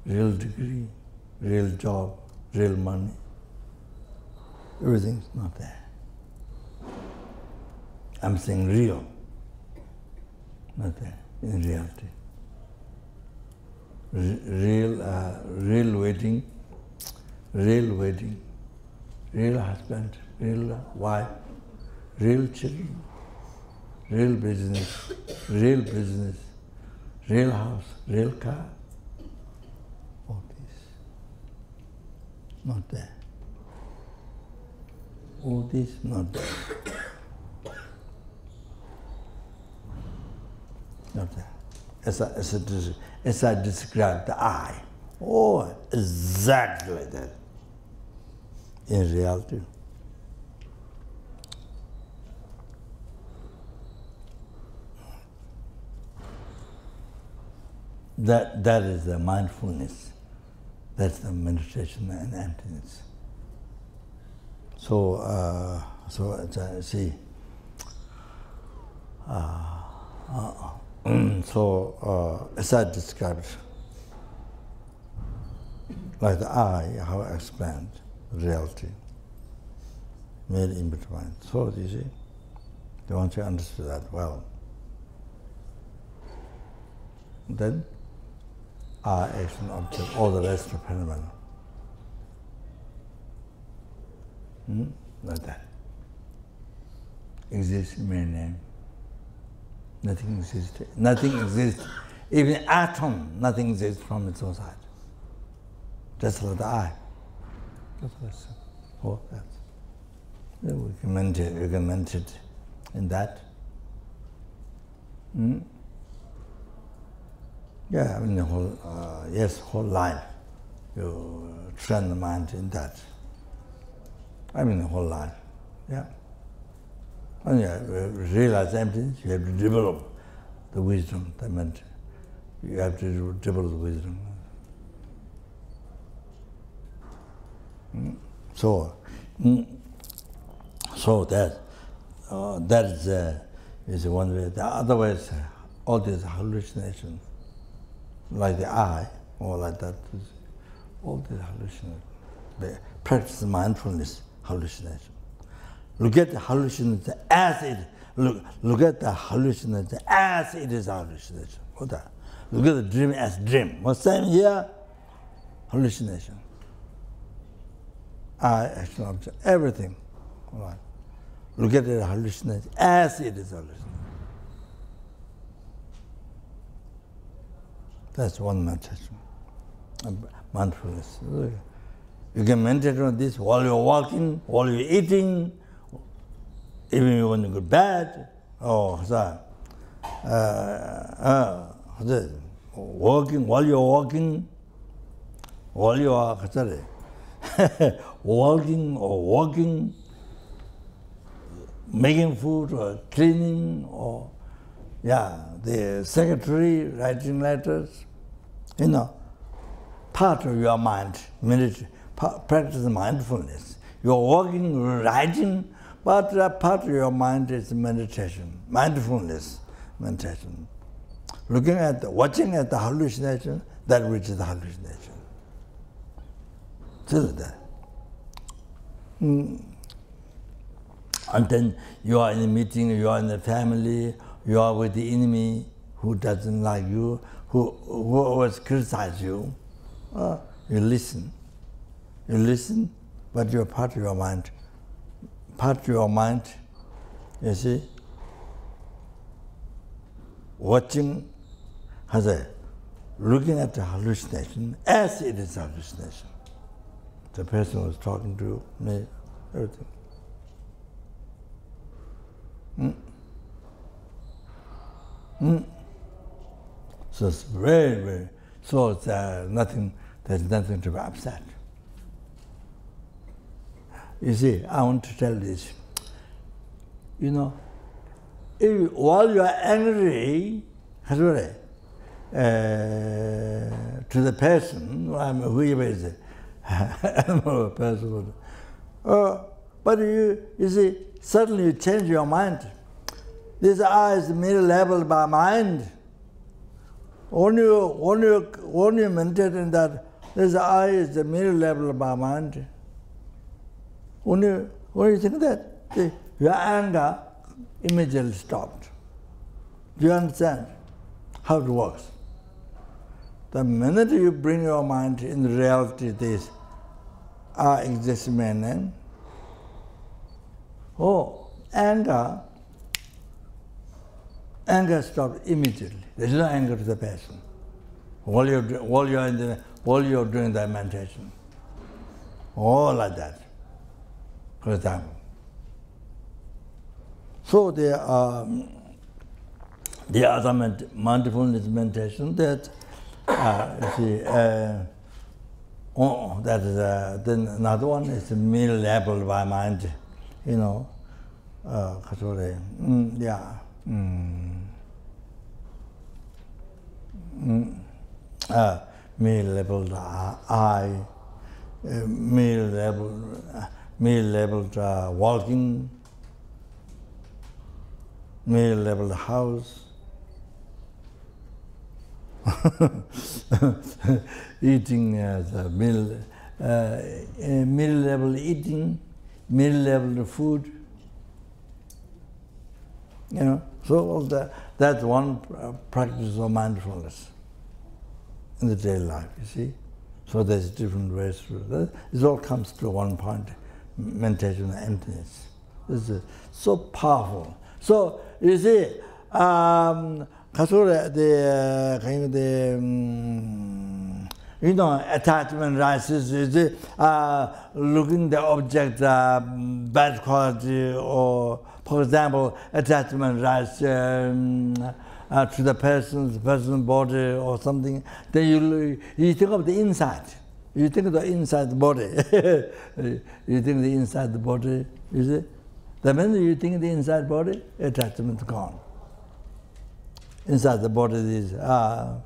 real degree, real job, real money, everything's not there. I'm saying real, not there, in reality. Real wedding, real husband, real wife, real children, real business, real house, real car. All this, not there. All this, not there. Not there. As I described the eye. Oh, exactly like that. In reality. That is the mindfulness. That's the meditation and emptiness. So, see. As I described, like the eye, how I explained reality, made in between. So, you see, you want to understand that well. Then, eye, action, object, all the rest of phenomena. Like that. Exists in mere name. Nothing exists. Nothing exists. Even atom, nothing exists from its own side. Just like the eye. That's all that. Then we can meditate in that. Yeah, I mean the whole whole life. You train the mind in that. I mean the whole life. Yeah. When you realize emptiness, you have to develop the wisdom. That meant you have to develop the wisdom. So that is one way. The other way is all these hallucinations, like the eye, or like that, all these hallucinations. They practice mindfulness hallucination. Look at the hallucination as it look at the hallucination as it is hallucination. What that? Look at the dream as dream. What's same here? Hallucination. Action, object, everything. All right. Look at the hallucination as it is hallucination. That's one meditation. Mindfulness. You can meditate on this while you're walking, while you're eating, even when you go to bed, or walking, while you're walking, while you are walking, making food or cleaning, or the secretary writing letters, part of your mind, practice mindfulness. You're walking, writing, but part of your mind is meditation, mindfulness, meditation. Watching at the hallucination, that which is the hallucination. Still that. And then you are in a meeting, you are in a family, you are with the enemy who doesn't like you, who always criticizes you. You listen. You listen, but you're part of your mind. Part of your mind, you see, watching, looking at the hallucination as it is hallucination. The person was talking to me, everything. So it's very, very, so it's there's nothing to be upset. You see, I want to tell this. While you are angry, to the person, whoever is it, animal person, but you see, suddenly you change your mind. This eye is merely labeled by mind. When you meditate in that, this eye is merely labeled by mind. When you think that, your anger immediately stopped. Do you understand how it works? The minute you bring your mind in reality, this I exist meaning, anger stopped immediately. There is no anger to the person while you're doing that meditation. All like that, for example. So there are the other mindfulness meditation that that is then another one is merely labeled by mind, merely labeled eye, merely labeled walking, merely labeled house. Eating as a meal, level eating, meal level food. So that's one practice of mindfulness in the daily life, you see. So there's different ways through that. It all comes to one point, meditation and emptiness. This is so powerful. So you see, attachment rises, looking the object bad quality, or for example, attachment rises to the person's body or something. Then you think of the inside. You think of the inside body. You think the inside the body. You see, the minute you think the inside body, attachment is gone. Inside the body is, the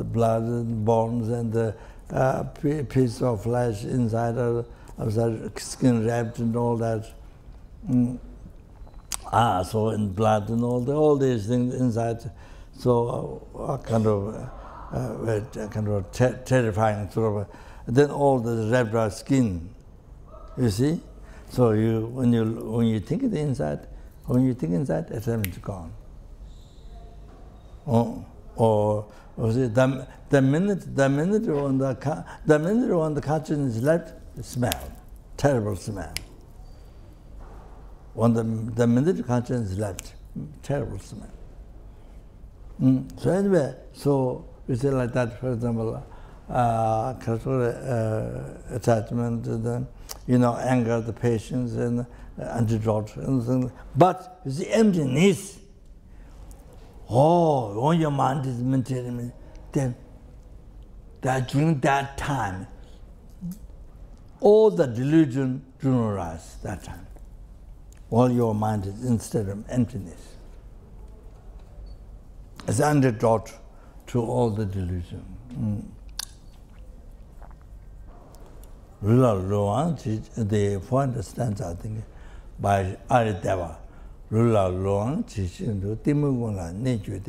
blood and bones and the piece of flesh inside, outside, skin wrapped and all that. So in blood and all these things inside. So kind of terrifying sort of. Then all the wrapped skin, you see. So when you think of the inside, When you think inside, attachment is gone. Or the minute when the consciousness is left, smell, terrible smell. When the minute consciousness is left, terrible smell. So anyway, so we say like that. For example, attachment, anger, the patience, and antidote, and but you see emptiness. When your mind is maintaining, then during that time, all the delusion do not rise that time. All your mind is instead of emptiness. It's antidote to all the delusion. The point stands, I think, by Arideva. Rula long, Chishindu, Timugula, Nature.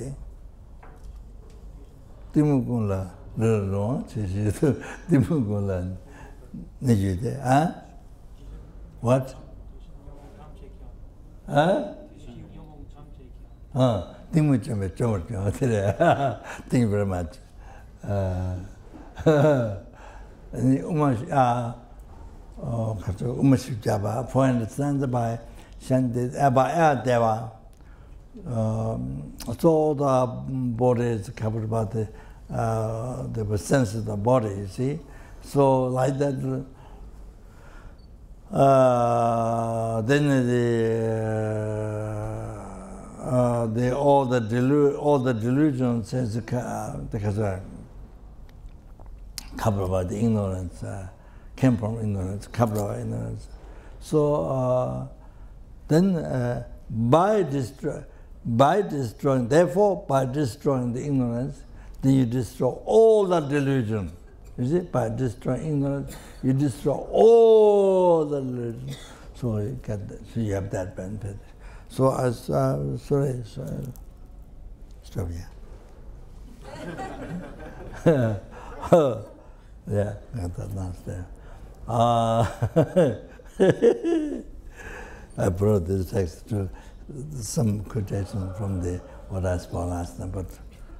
Timugula, long, Chishindu, Timugula, Nature. Huh? What? Huh? Thank you very much. Point stands by Deva. So the body is covered by the sense of the body, you see. So like that, then all the delusions is covered by the ignorance, came from ignorance, covered by ignorance. So then by destroying the ignorance, then you destroy all the delusion. You see, by destroying ignorance, you destroy all the delusion. So you get that. So you have that benefit. So sorry, stop here. Yeah, got that downstairs. I brought this text to some quotation from what I spoke last time, but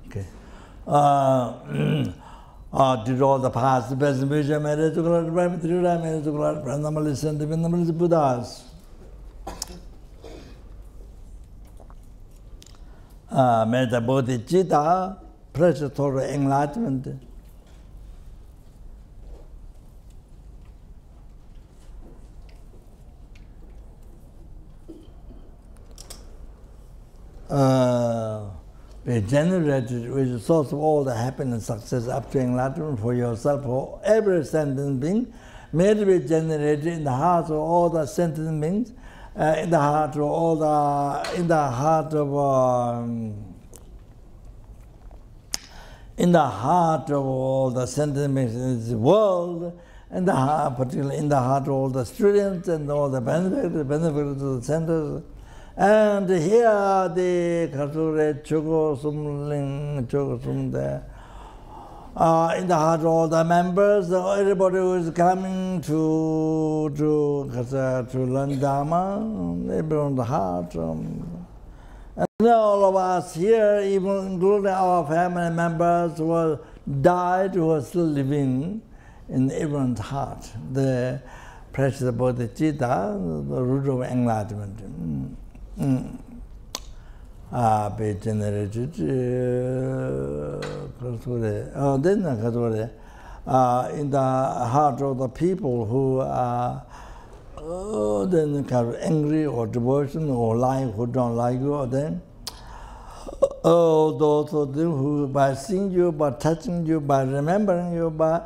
okay. Did all the past, the best vision, marriage to God, marriage to God, Brahmalis and the Vinamalis Buddhas. Meta Bodhicitta, pressure toward enlightenment. Be generated with the source of all the happiness, success, up to enlightenment for yourself, for every sentient being, may be generated in the heart of all the sentient beings, in the heart of all the sentient beings in this world, particularly in the heart of all the students and all the benefits of the centers. And here the Khor Ling there. In the heart of all the members, everybody who is coming to learn Dharma, everyone in the heart. And all of us here, even including our family members who died, who are still living in everyone's heart. The precious bodhicitta, the root of enlightenment. Be generated then in the heart of the people who are then kind of angry or devotion or lying, who don't like you, or then those of them who by seeing you, by touching you, by remembering you, by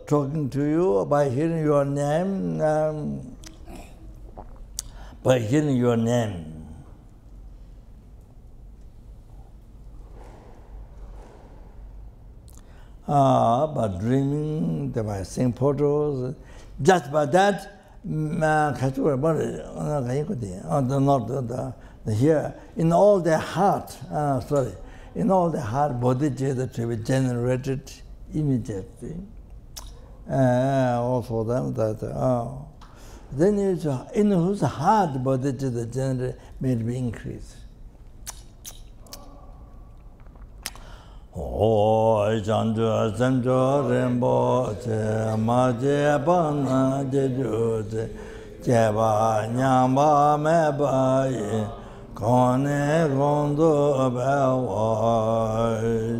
talking to you, by hearing your name, by dreaming, by seeing photos, just by that, here, in all their heart, bodhicitta to be generated immediately. Also them that, then in whose heart bodhicitta generally may be increased. Oh, Janjo, Zanjo, Rinpoche, Maje, Bana, Jeju, Jeba, Nyamba, Mebaye, Kone, Gondo, Bewajo.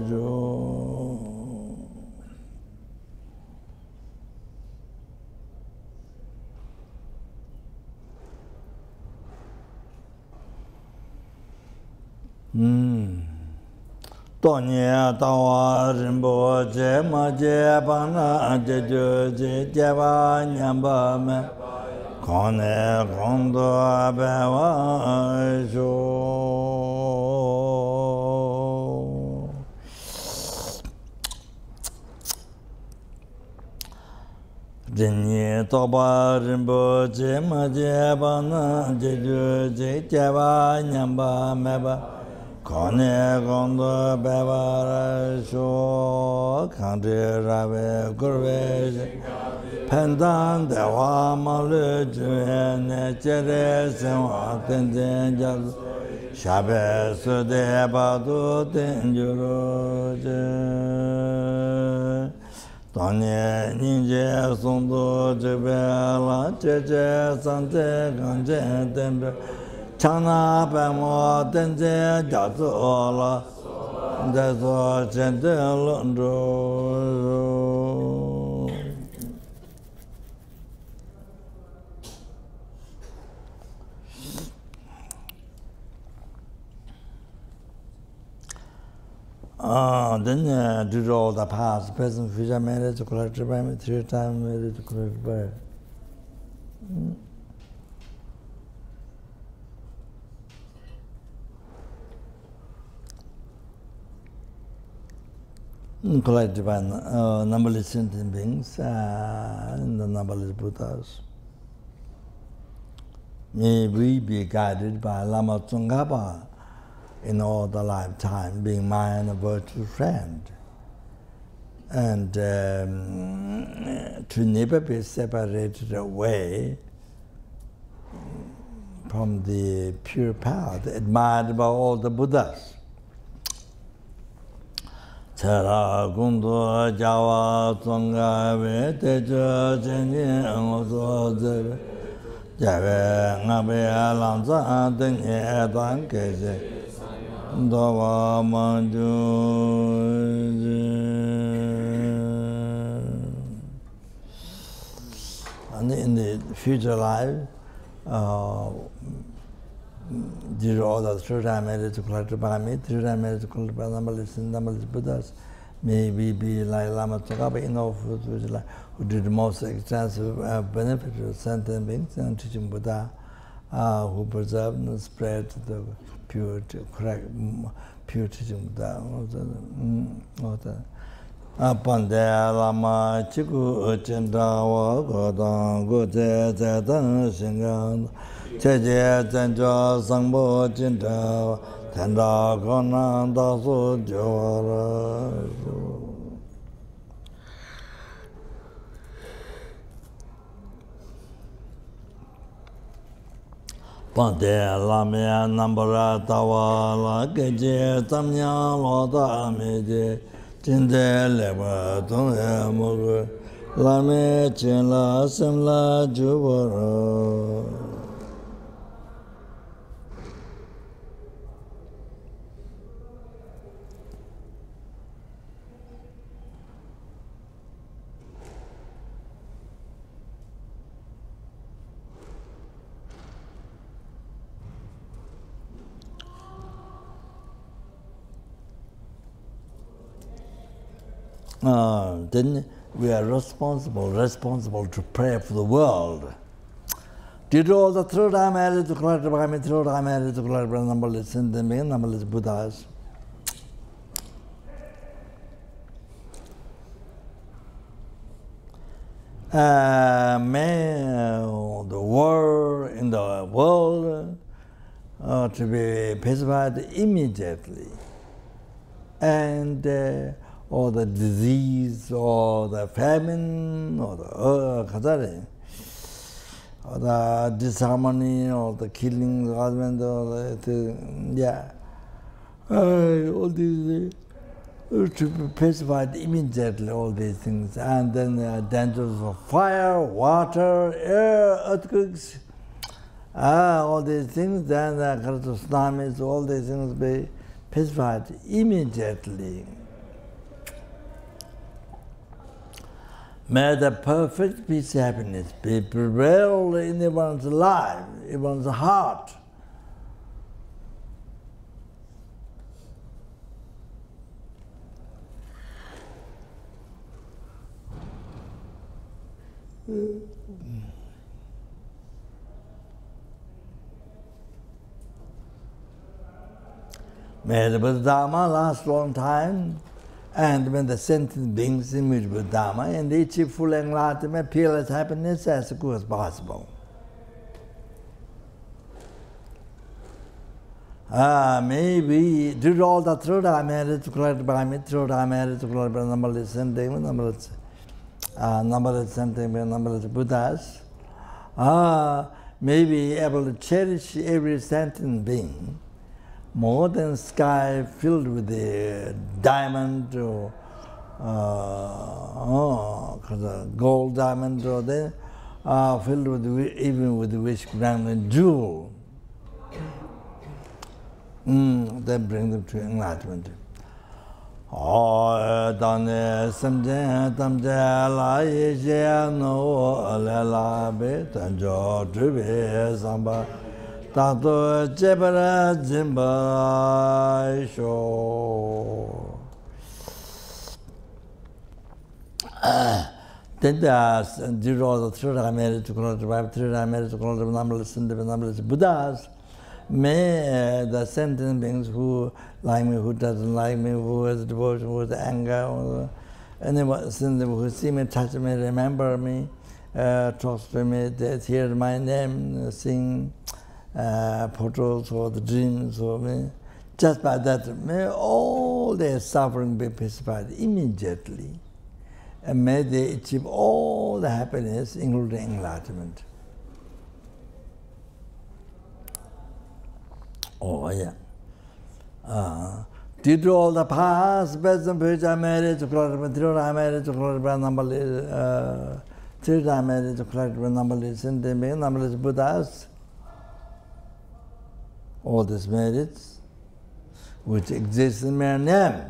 Tonya Tawa Rinpoche Maje Bana Jeju Jeba Nyamba Me Kone Gondo Bewa Jo Jinye Toba Rinpoche Maje Bana Jeju Jeba Nyamba Meba Kone Gondo Bevara Sho Kante Rave Gurve Pendan Dewa Malu Juene Chere Senwa Tenzin Jalu Shabe Sude Badu Tenjuru Tonye Ninje Sundu Jibela Cheche Sante Kanche Tembe Chana Pemo Tenze Jatsu Ola Deso Chente Londo Then due to all the past, present, future marriage, collective by material time, marriage, collective by. Collected by numberless sentient beings and the numberless Buddhas. May we be guided by Lama Tsong in all the lifetime, being mine a virtual friend, and to never be separated away from the pure path admired by all the Buddhas. Chara Gundu Jawa Tsonga Ve Tejo Chenye Ngozo Zebe Jabe Ngabe Lanza Tenye Tan Kese Dawa Manju. And in the future life, due to all the third time marriage to collected by me, third time marriage to collected by numberless Buddhas, may we be like Lama Tsongkhapa in all foods who did the most extensive benefit to sentient beings and teaching Buddha, who preserved and spread the pure teaching Buddha. Upon the Lama Chiku Chintawa Godang Gote Zetan Shingan Cheje Zenjo Sangbo Chintawa Tenda Konan Dasu Jora. Pante Lamia Nambara Tawa La Keje Tamya Loda Meje Tinde Leba Tonga Mugu Lame Chinla Simla Jubara. Then we are responsible to pray for the world. Did all the third time married to collected by me, third time married to collected by numberless numberless Buddhas. May the war in the world to be pacified immediately, and or the disease, or the famine, or the the disharmony or the killing, the husband, or all these to be pacified immediately, all these things. And then dangers of fire, water, air, earthquakes, all these things, then tsunamis, all these things be pacified immediately. May the perfect peace and happiness be prevailed in everyone's life, everyone's heart. May the Buddha Dharma last a long time, and when the sentient beings image with Dharma and achieve full enlightenment, peerless happiness as good as possible. Maybe due to all the truth I made to collect by me, truth I made to collect by numberless sentient, numberless sentient, numberless Buddhas, may be able to cherish every sentient being more than sky filled with the diamond or gold diamond, or then filled with even with the wish granted jewel. Then bring them to enlightenment. Tato jebara jimba sho. Then due to all the truth I made to call the numberless Buddhas, may the sentient beings who like me, who doesn't like me, who has devotion, who has anger, or anyone who see me, touch me, remember me, talks to me, they hear my name, sing photos or the dreams or me. Just by that, may all their suffering be pacified immediately, and may they achieve all the happiness, including enlightenment. Oh yeah. Due to all the past, best and future marriage, I marriage, numberless Buddhas, all these merits which exist in mere name.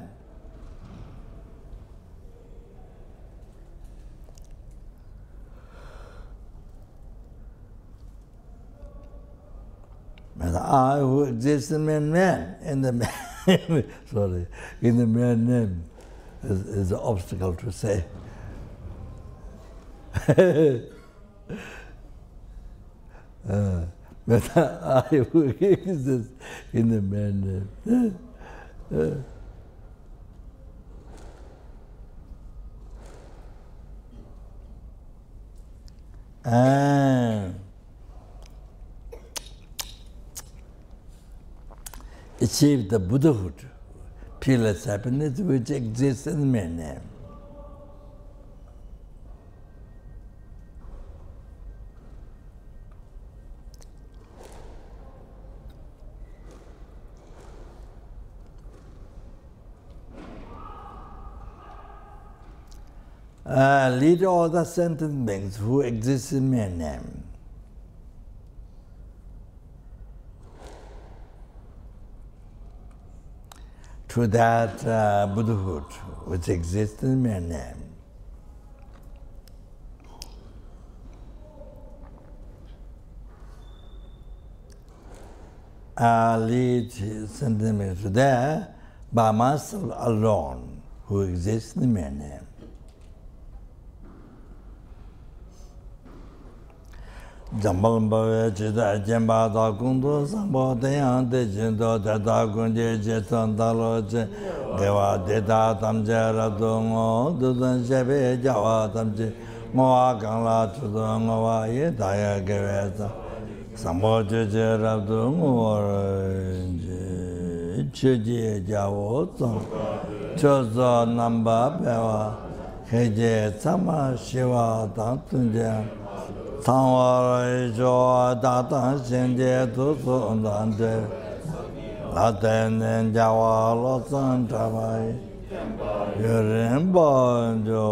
But I who exists in mere name, in the in the mere name is an obstacle to say. But I who exists in the mere name. Achieve the Buddhahood, peerless happiness which exists in mere name. Lead all the sentient beings who exist in mere name. To that Buddhahood which exists in mere name. Lead sentient beings to there by myself alone who exists in mere name. Jambal Jida Jamba da Gundo, Sambo Dayan de Jindo, Dada Gunje, Jeton Daloje, Deva Deda Tamjera Dungo, Dudan Jebe, Jawa Tamji, Moa Gangla Tudungo, Daya Gaveta, Sambo Jera Dungo, Chuji Jawo, Chozo Namba Bewa, Heje Sama Shiva Tantunja. Tangwara Jo Datan Singye Tusu Dante Laten Jawa Losan Tabai Yurimba Jo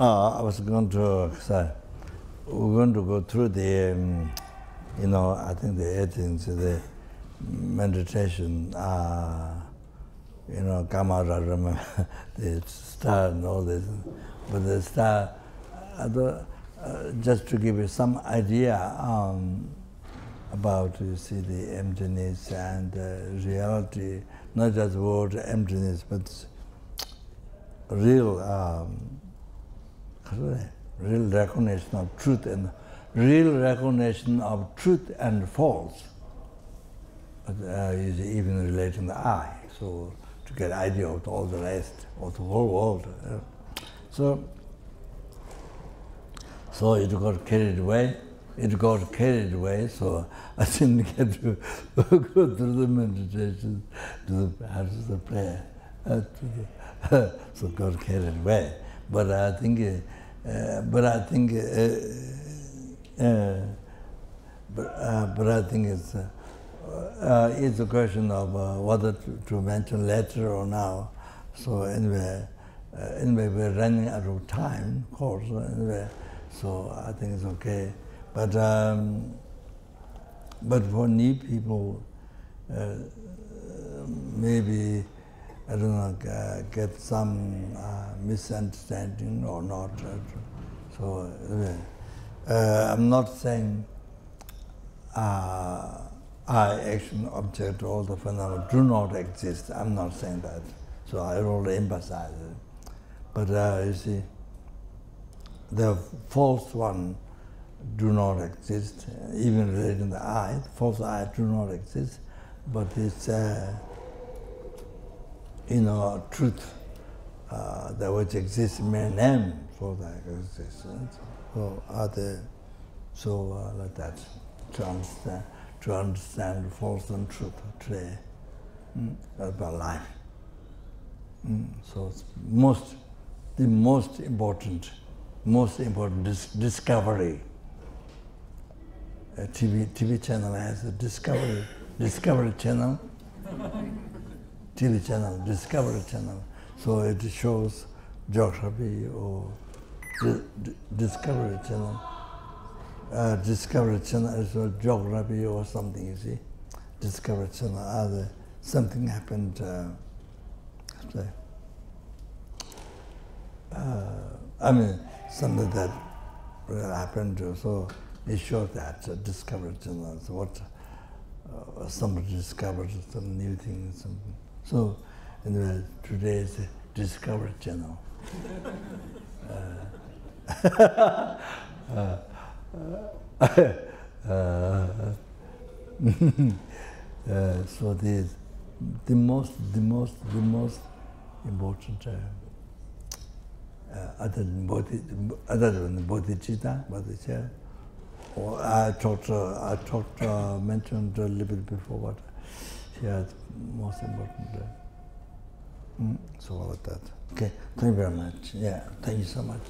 I was going to say, we're going to go through the, I think the 18th, the meditation, Kamara, the star and all this. But the star, just to give you some idea about, you see, the emptiness and reality, not just word emptiness, but real recognition of truth and real recognition of truth and false is even relating to the I. So to get idea of all the rest of the whole world. So it got carried away. So I didn't get to go through the meditation to the prayer. So got carried away. But I think it's a question of whether to mention later or now. So anyway, we're running out of time, of course. Anyway, so I think it's okay. But for new people, maybe, I don't know, get some misunderstanding or not. So I'm not saying I, action, object, all the phenomena do not exist. I'm not saying that. So I really emphasize it. But you see, the false one do not exist, even relating to the I. The false I do not exist, but it's truth that which exists may name for that existence. So like that, to understand false and truth today about life. So it's the most important discovery. A TV channel has a discovery channel. TV channel, Discovery Channel. So it shows geography or Discovery Channel. Discovery Channel is geography or something, you see. Discovery Channel, something happened, something that really happened, so it showed that Discovery Channel, so what somebody discovered some new things, something. So, anyway, today is the Discovery Channel. So the most important, other than bodhicitta, or I mentioned a little bit before what here is most important. So all of that. Okay, thank you very much. Yeah, thank you so much.